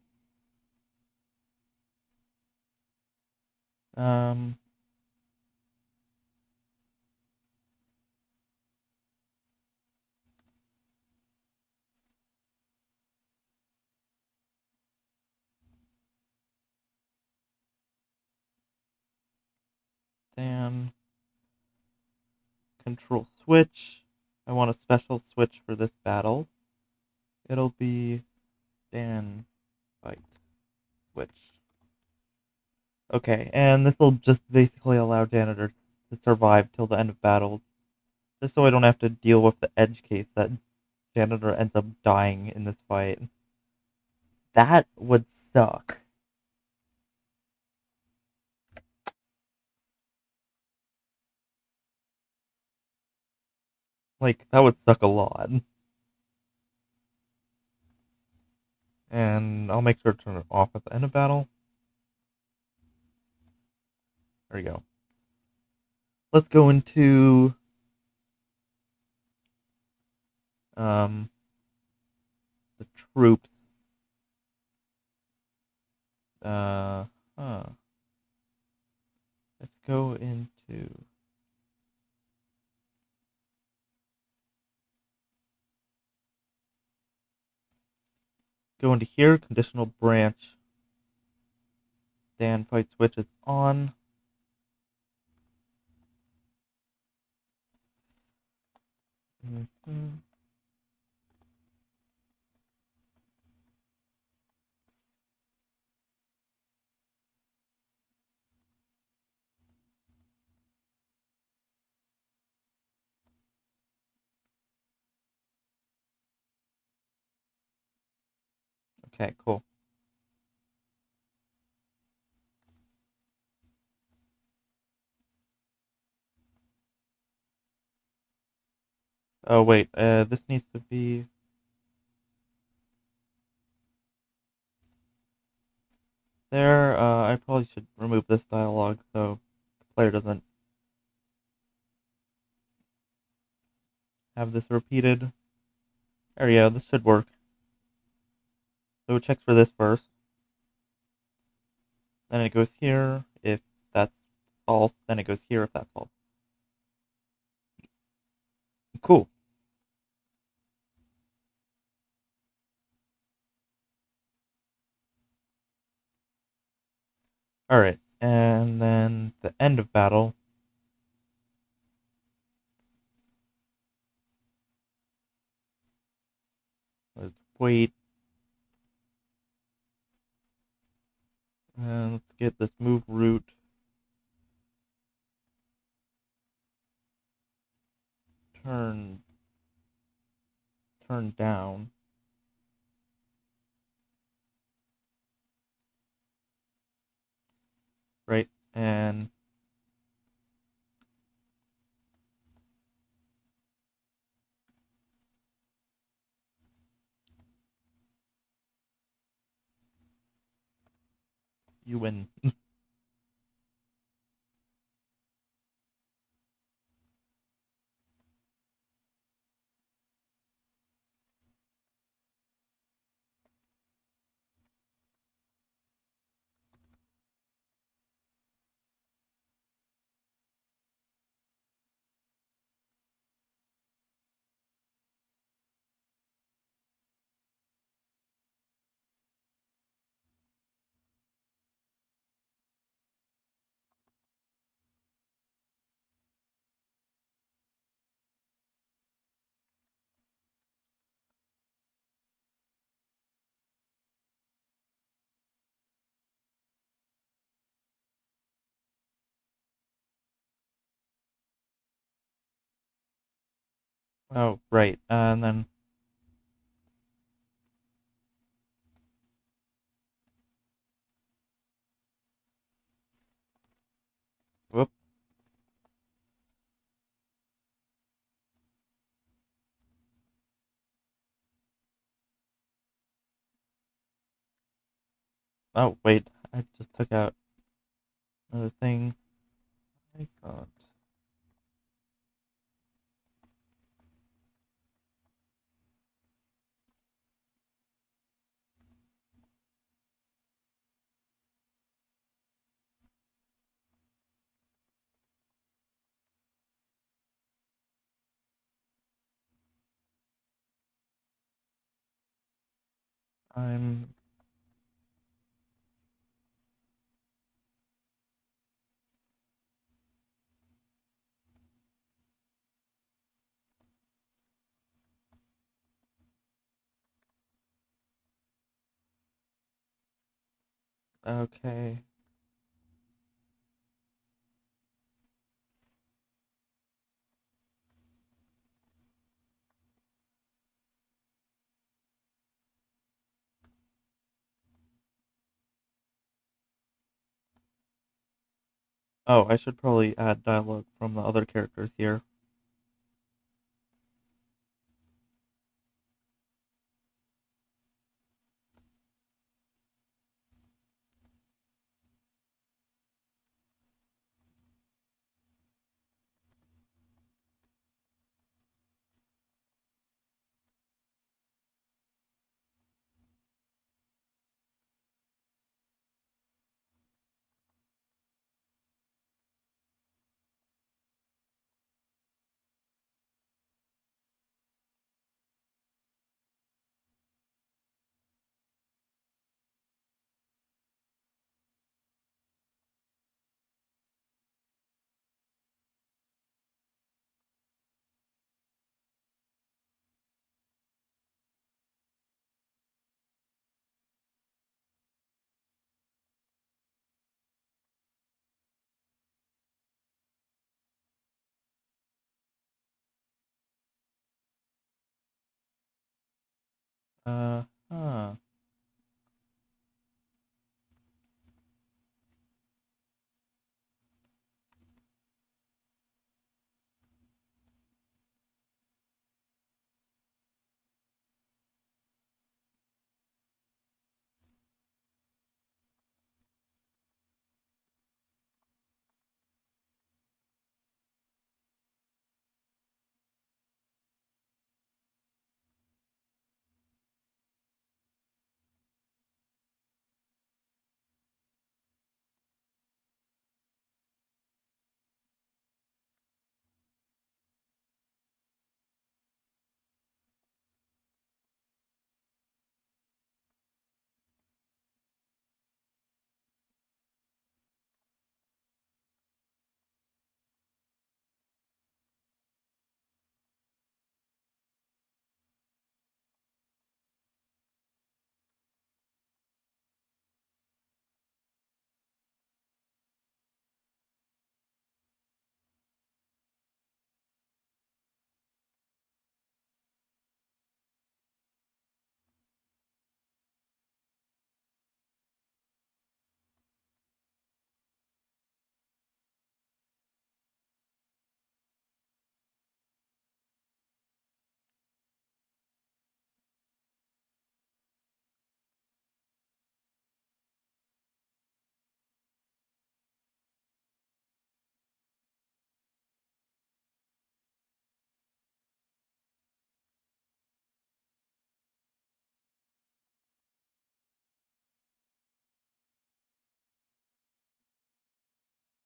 Um, then control switch. I want a special switch for this battle. It'll be Dan fight switch. Okay, and this will just basically allow Janitor to survive till the end of battle, just so I don't have to deal with the edge case that Janitor ends up dying in this fight. That would suck. Like, that would suck a lot. And I'll make sure to turn it off at the end of battle. There we go. Let's go into um, the troops. Uh, huh. Let's go into here. Conditional branch. Dan fight switch is on. Mhm. Okay, cool. Oh wait, this needs to be there. I probably should remove this dialogue so the player doesn't have this repeated. There we go. This should work. So it checks for this first. Then it goes here if that's false. Then it goes here if that's false. Cool. All right, and then the end of battle. Let's wait. And let's get this move route turn turned down. Right, and you win. Oh, right, and then whoop. Oh, wait, I just took out. Another thing I got. I'm okay. Oh, I should probably add dialogue from the other characters here. Huh.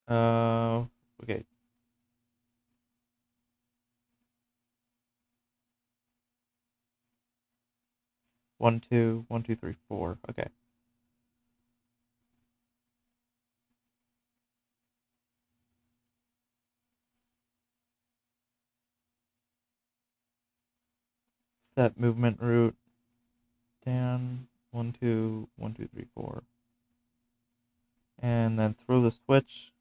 Uh, okay. 1, 2, 1, 2, 3, 4. Okay. Set movement route. Down. 1, 2, 1, 2, 3, 4. And then throw the switch.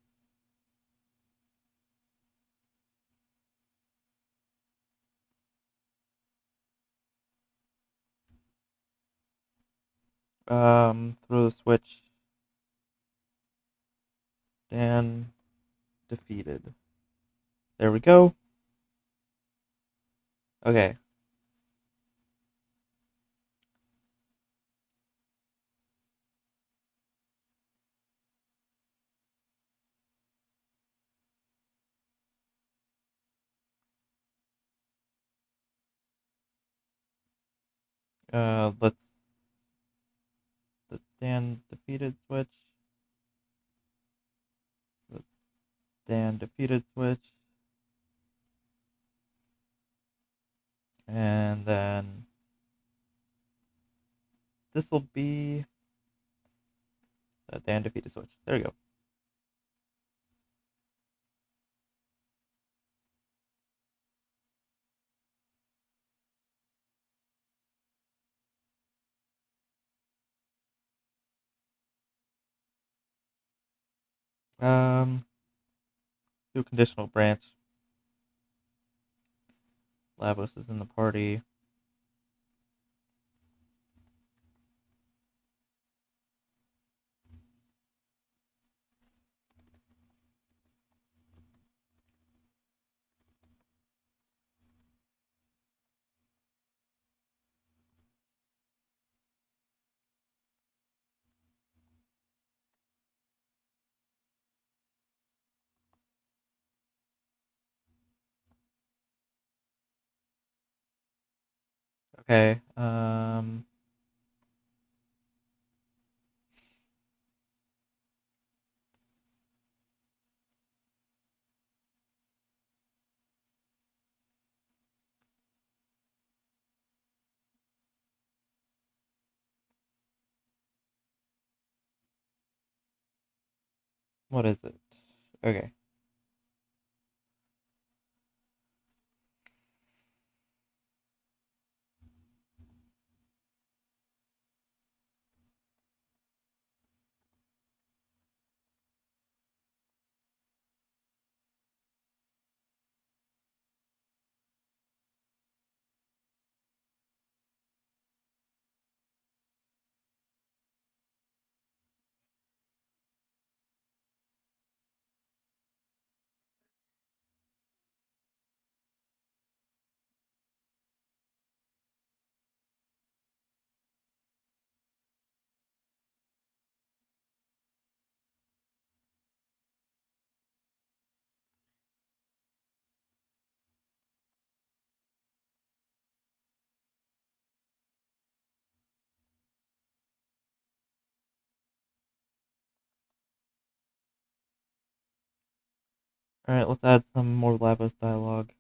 Throw the switch. Dan defeated. There we go. Okay. Let's the Dan defeated switch. The Dan defeated switch. And then this will be the Dan defeated switch. There you go. Do conditional branch. Lavos is in the party. Okay. What is it? Okay. Alright, let's add some more Lavos dialogue.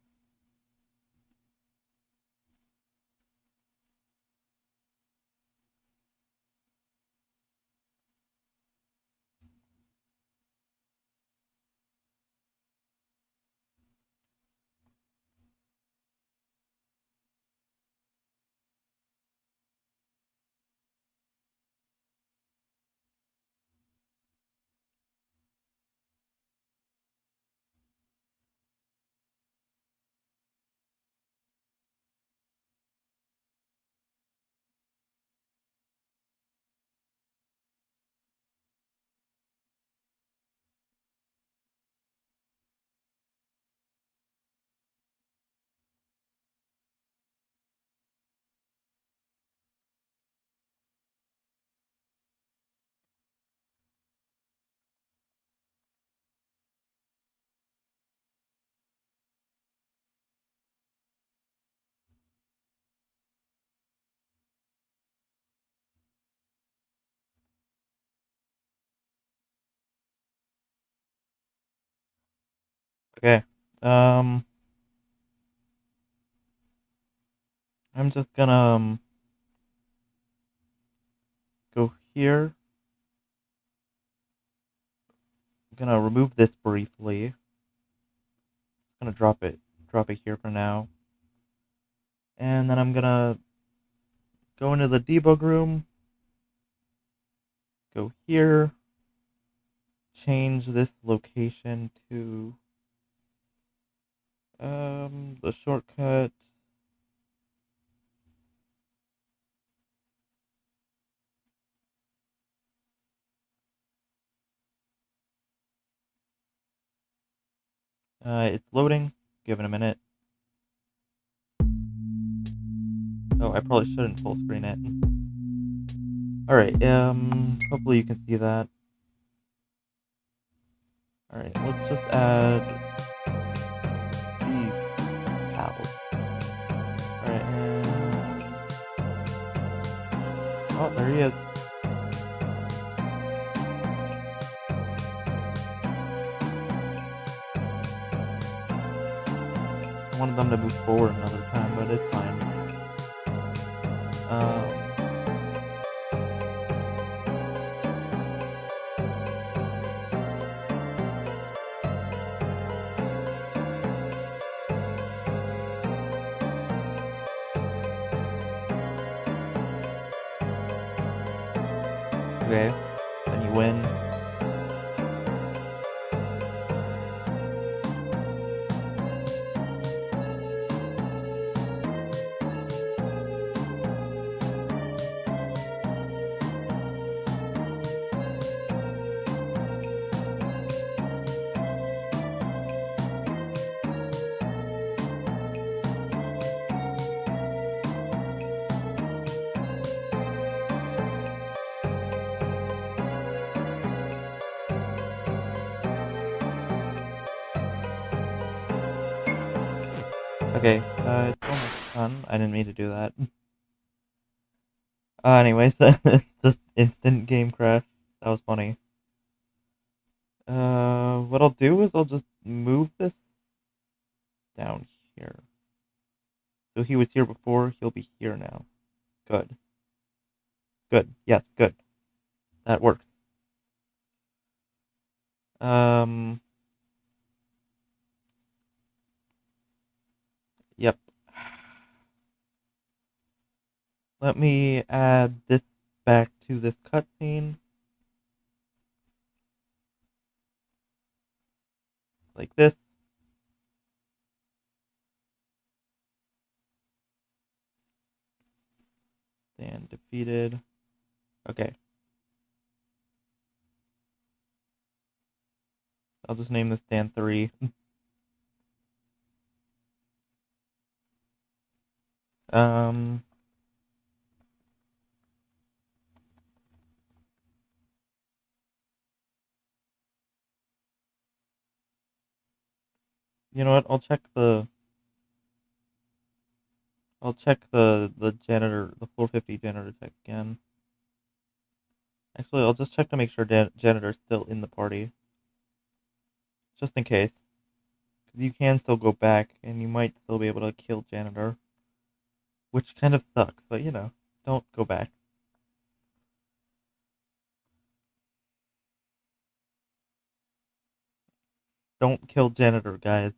Okay. I'm just gonna go here. I'm gonna remove this briefly. Gonna drop it here for now. And then I'm gonna go into the debug room. Go here. Change this location to the shortcut. It's loading. Give it a minute. Oh, I probably shouldn't full screen it. Alright, hopefully you can see that. Alright, let's just add these pals. Alright, and Oh, there he is. I wanted them to move forward another time, but it's fine. Okay. Then you win. Okay, it's almost done. I didn't mean to do that. Anyways, just instant game crash. That was funny. What I'll do is I'll just move this down here. So he was here before, he'll be here now. Good. Good. Yes, good. That works. Um, yep. Let me add this back to this cutscene. Like this. Dan defeated. Okay. I'll just name this Dan 3. um, you know what? I'll check the janitor, the floor 50 janitor check again. Actually, I'll just check to make sure janitor's still in the party, just in case. 'Cause you can still go back, and you might still be able to kill janitor, which kind of sucks. But don't go back. Don't kill janitor, guys.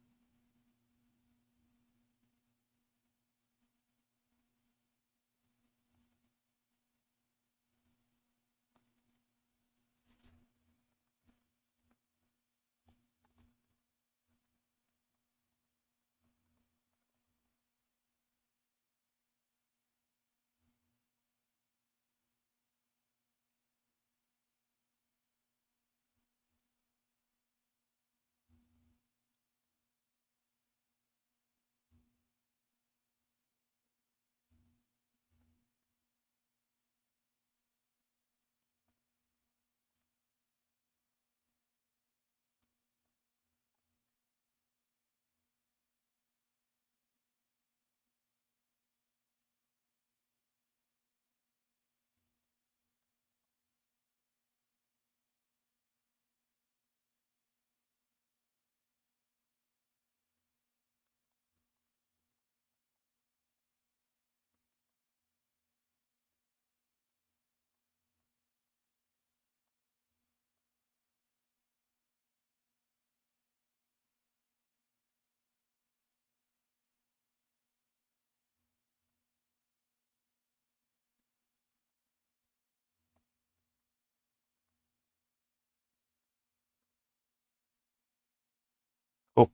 Cool.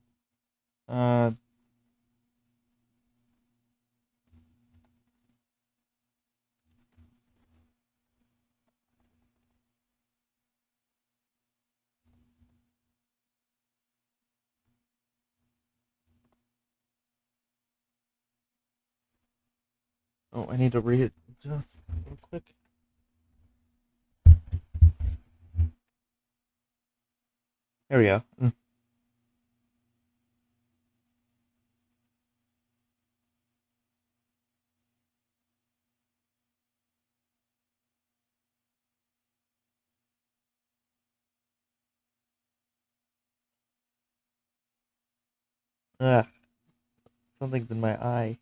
Uh, oh, I need to read it just real quick. There we go. Ugh, something's in my eye.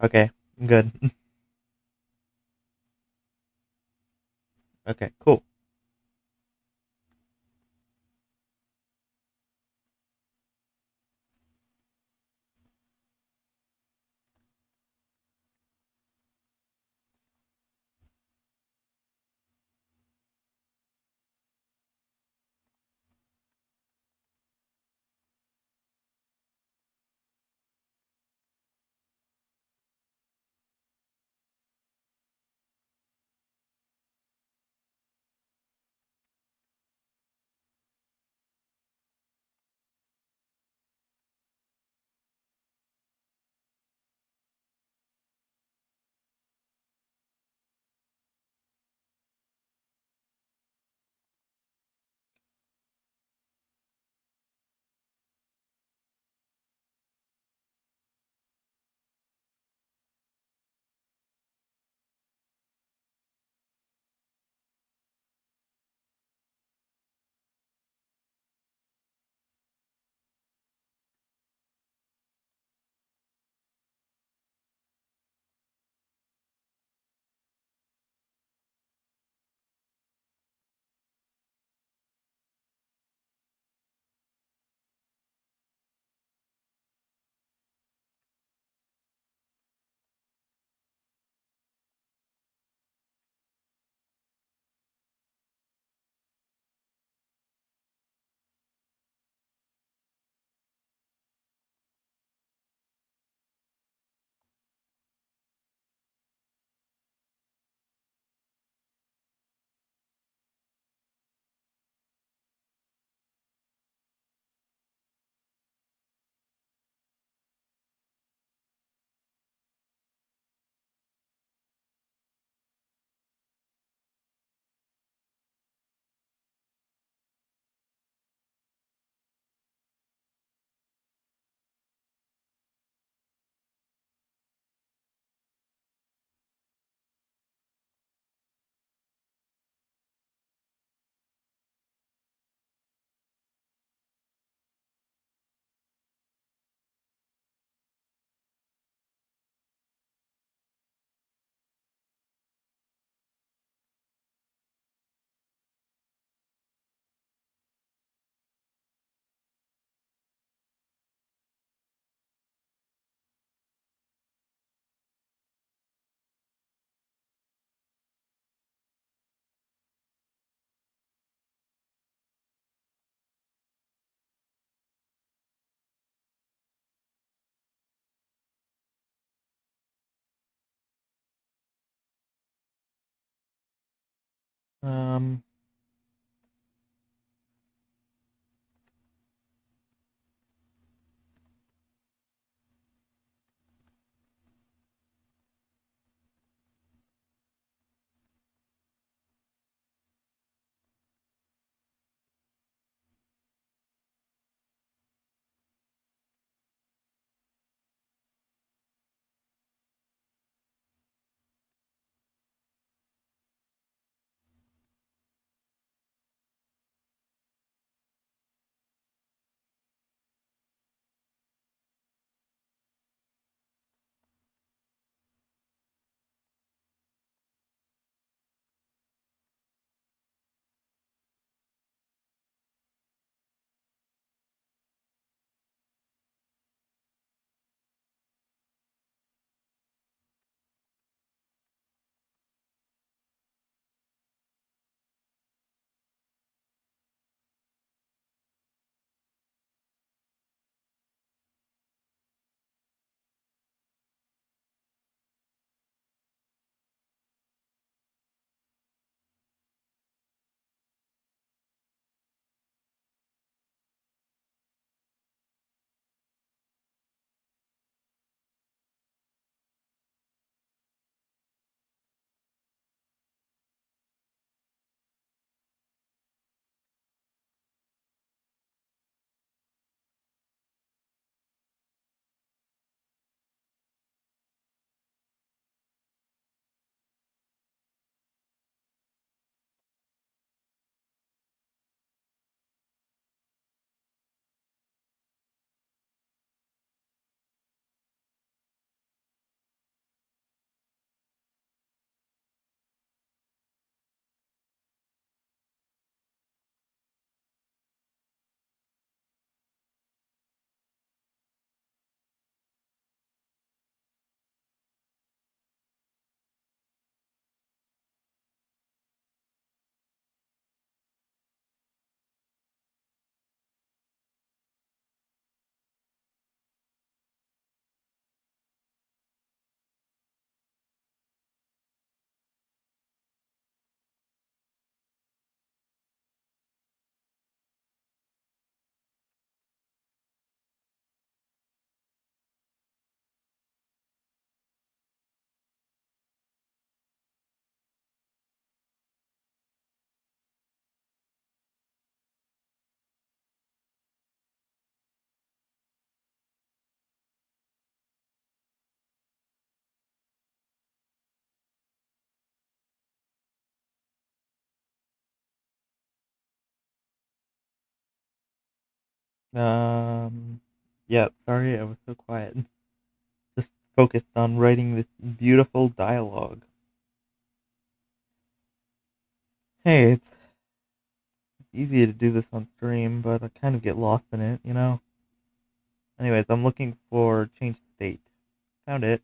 Okay, I'm good. Okay, cool. Um, Um, yeah, sorry I was so quiet. Just focused on writing this beautiful dialogue. Hey, it's easy to do this on stream, but I kind of get lost in it, you know? Anyways, I'm looking for change state. Found it.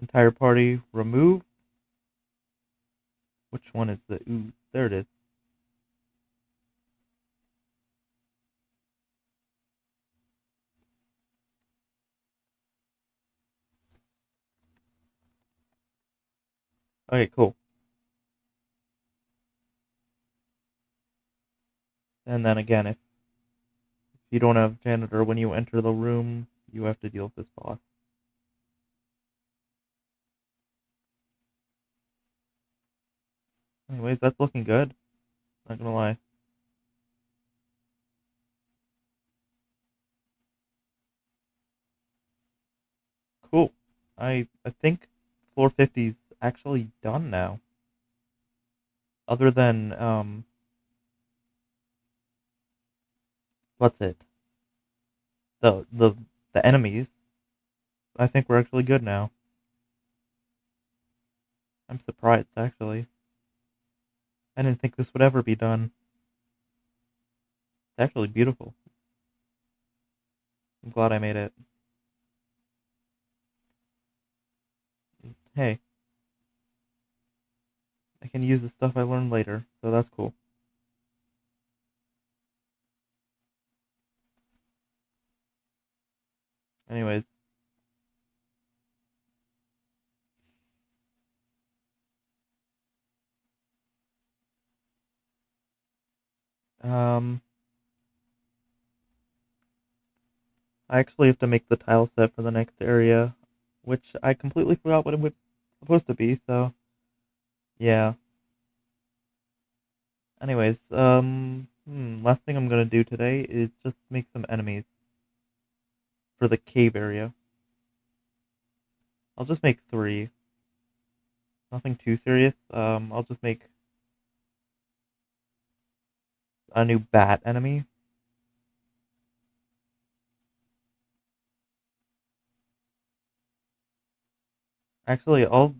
Entire party, remove. Which one is the ooze? There it is. Okay, cool. And then again, if you don't have janitor when you enter the room, you have to deal with this boss. Anyways, that's looking good. Not gonna lie. Cool. I think floor 50's actually done now. Other than what's it? The enemies. I think we're actually good now. I'm surprised actually. I didn't think this would ever be done. It's actually beautiful. I'm glad I made it. Hey, I can use the stuff I learned later, so that's cool. Anyways, um, I actually have to make the tile set for the next area, which I completely forgot what it was supposed to be. So yeah. Anyways, last thing I'm gonna do today is just make some enemies for the cave area. I'll just make three. Nothing too serious. I'll just make a new bat enemy. Actually, I'll.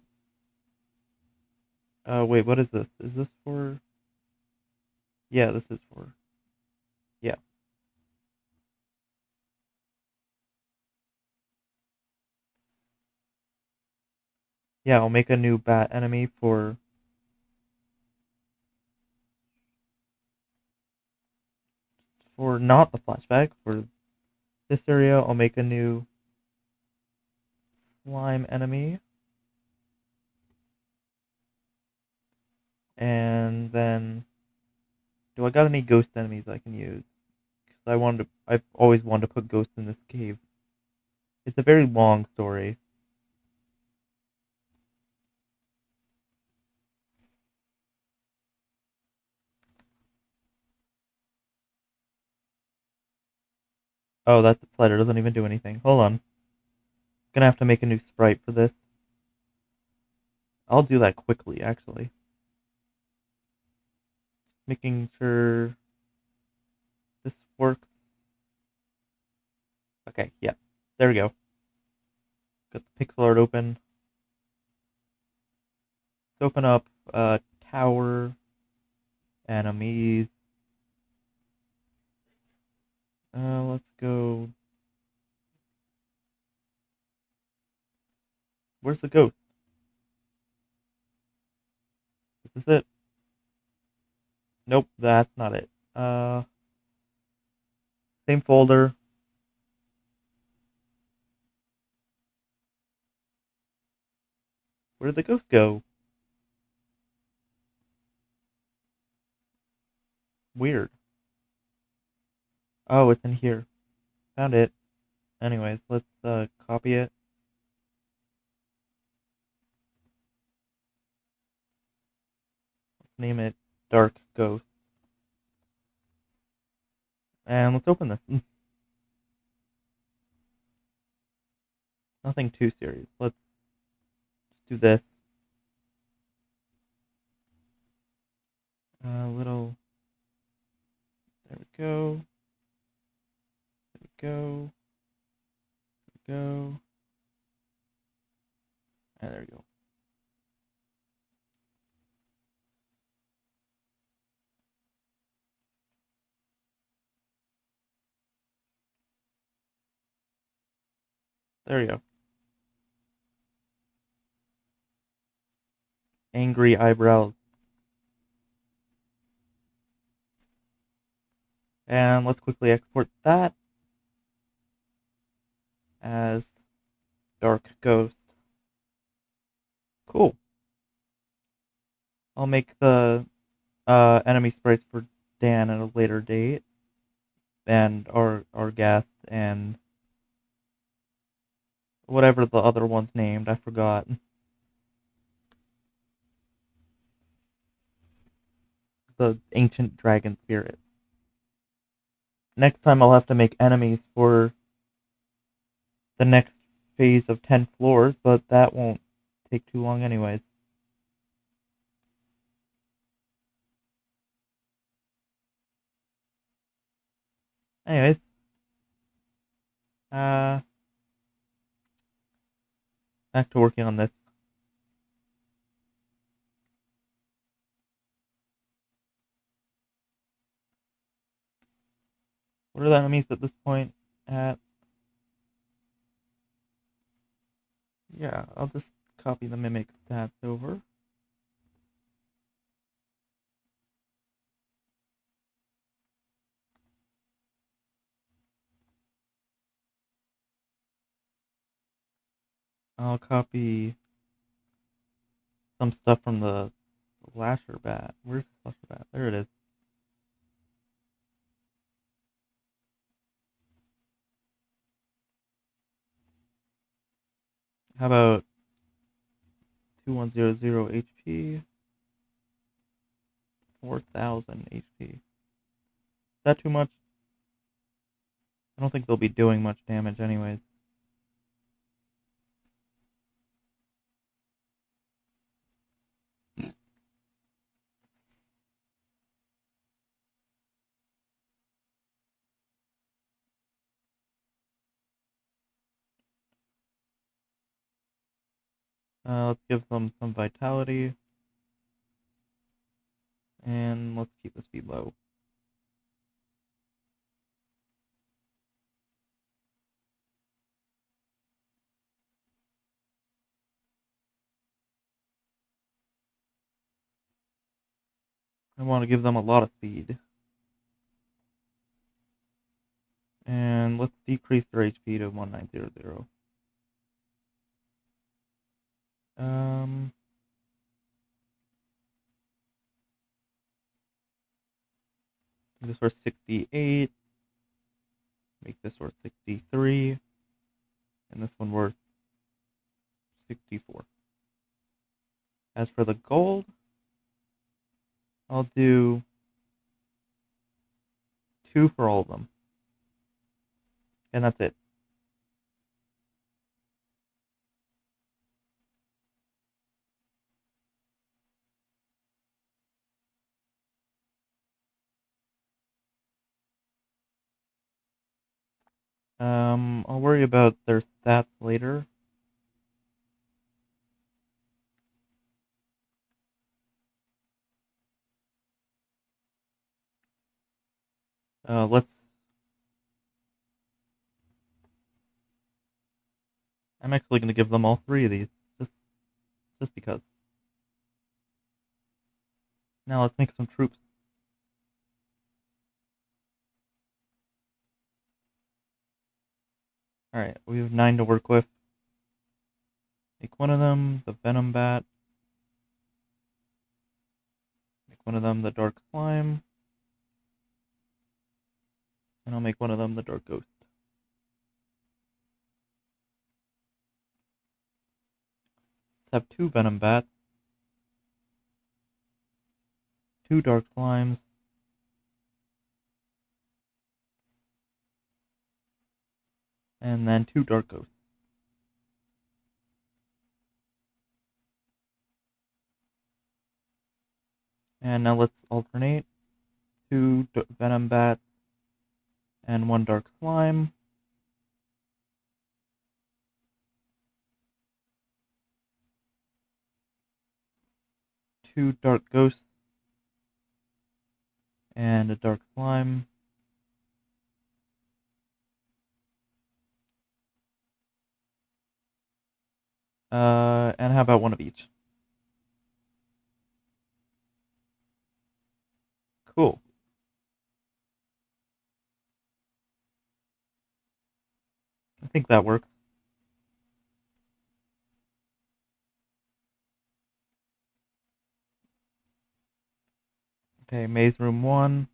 Wait, what is this? Is this for? Yeah, this is for. Yeah, yeah. I'll make a new bat enemy for not the flashback for this area. I'll make a new slime enemy, and then do I got any ghost enemies I can use? Because I've always wanted to put ghosts in this cave. It's a very long story. Oh, that slider doesn't even do anything. Hold on. Gonna have to make a new sprite for this. I'll do that quickly, actually. Making sure this works. Okay, yeah. There we go. Got the pixel art open. Let's open up tower, enemies. Let's go. Where's the ghost? Is this it? Nope, that's not it. Same folder. Where did the ghost go? Weird. Oh, it's in here. Found it. Anyways, let's copy it. Let's name it Dark Ghost. And let's open this. Nothing too serious. Let's just do this. Little. There we go. go. Go. And there we go. There you go. Angry eyebrows. And let's quickly export that as Dark Ghost. Cool. I'll make the enemy sprites for Dan at a later date, and our guest, and whatever the other one's named, I forgot. The ancient dragon spirit. Next time I'll have to make enemies for the next phase of 10 floors, but that won't take too long anyways. Anyways, back to working on this. What are the enemies at this point at? Yeah, I'll just copy the mimic stats over. I'll copy some stuff from the Slasher Bat. Where's the Slasher Bat? There it is. How about 2100 HP? 4000 HP. Is that too much? I don't think they'll be doing much damage anyways. Let's give them some vitality. And let's keep the speed low. I want to give them a lot of speed. And let's decrease their HP to 1900. This worth 68. Make this worth 63. And this one worth 64. As for the gold, I'll do 2 for all of them. And that's it. I'll worry about their stats later. Let's. I'm actually going to give them all 3 of these, just because. Now let's make some troops. Alright, we have 9 to work with. Make one of them the Venom Bat. Make one of them the Dark Slime. And I'll make one of them the Dark Ghost. Let's have 2 Venom Bats. 2 Dark Slimes. And then 2 Dark Ghosts. And now let's alternate 2 Venom Bats and 1 Dark Slime. 2 dark ghosts and a dark slime. And how about one of each? Cool. I think that works. Okay, Maze Room 1.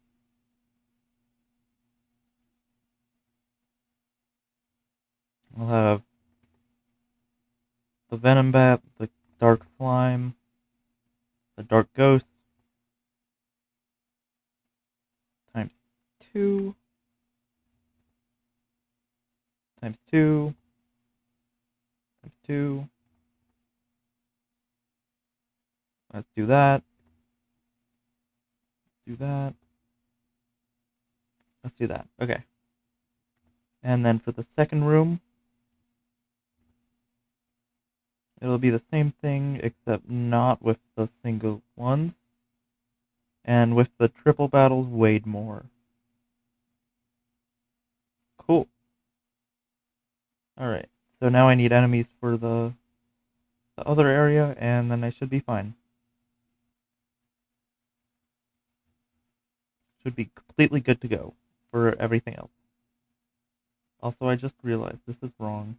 I'll have the Venom Bat, the Dark Slime, the Dark Ghost, times 2, times 2, times 2. Let's do that. Do that. Let's do that. Okay. And then for the second room, it'll be the same thing, except not with the single ones, and with the triple battles weighed more. Cool. Alright, so now I need enemies for the other area, and then I should be fine. Should be completely good to go for everything else. Also, I just realized this is wrong.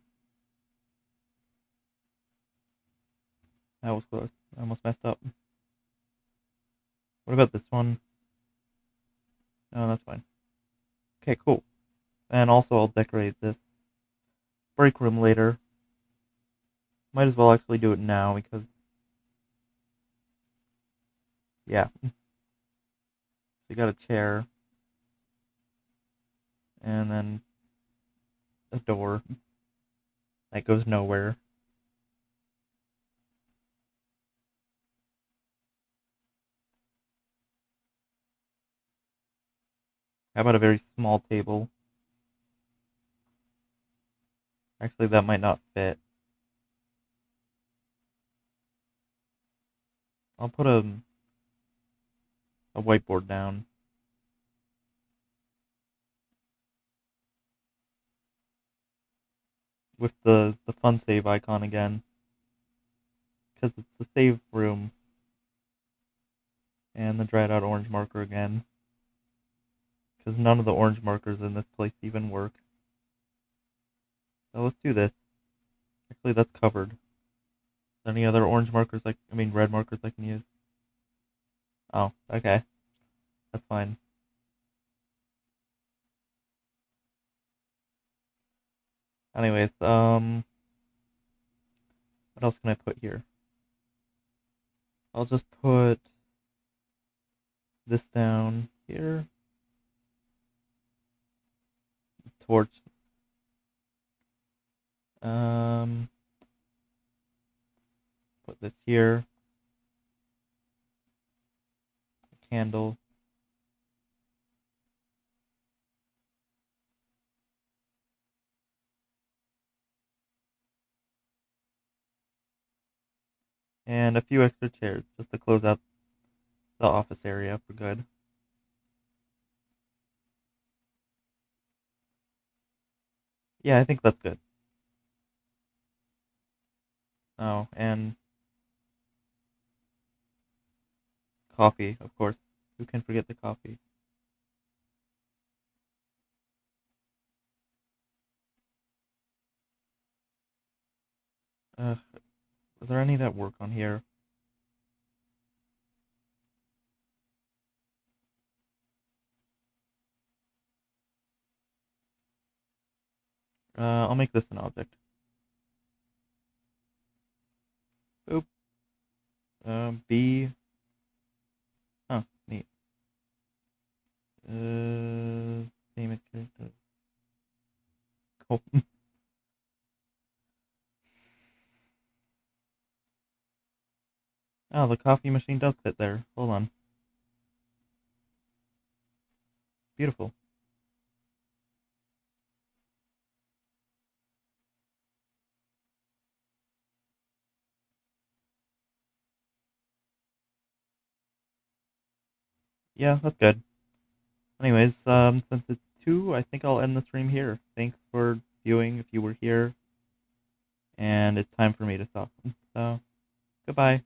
That was close. I almost messed up. What about this one? No, that's fine. Okay, cool. And also, I'll decorate this break room later. Might as well actually do it now because, yeah. We got a chair. And then a door that goes nowhere. How about a very small table? Actually, that might not fit. I'll put a whiteboard down. With the fun save icon again. Because it's the save room. And the dried out orange marker again. Because none of the orange markers in this place even work. So let's do this. Actually, that's covered. Any other orange markers red markers I can use? Oh, okay. That's fine. Anyways, what else can I put here? I'll just put this down here. Torch. Um, Put this here. Candle. And a few extra chairs just to close out the office area for good. Yeah, I think that's good. Oh, and coffee, of course. Who can forget the coffee? Are there any that work on here? I'll make this an object. Boop. B. Huh, neat. Name it character. Cool. Oh, the coffee machine does fit there. Hold on. Beautiful. Yeah, that's good. Anyways, since it's 2, I think I'll end the stream here. Thanks for viewing if you were here, and it's time for me to stop. So, goodbye.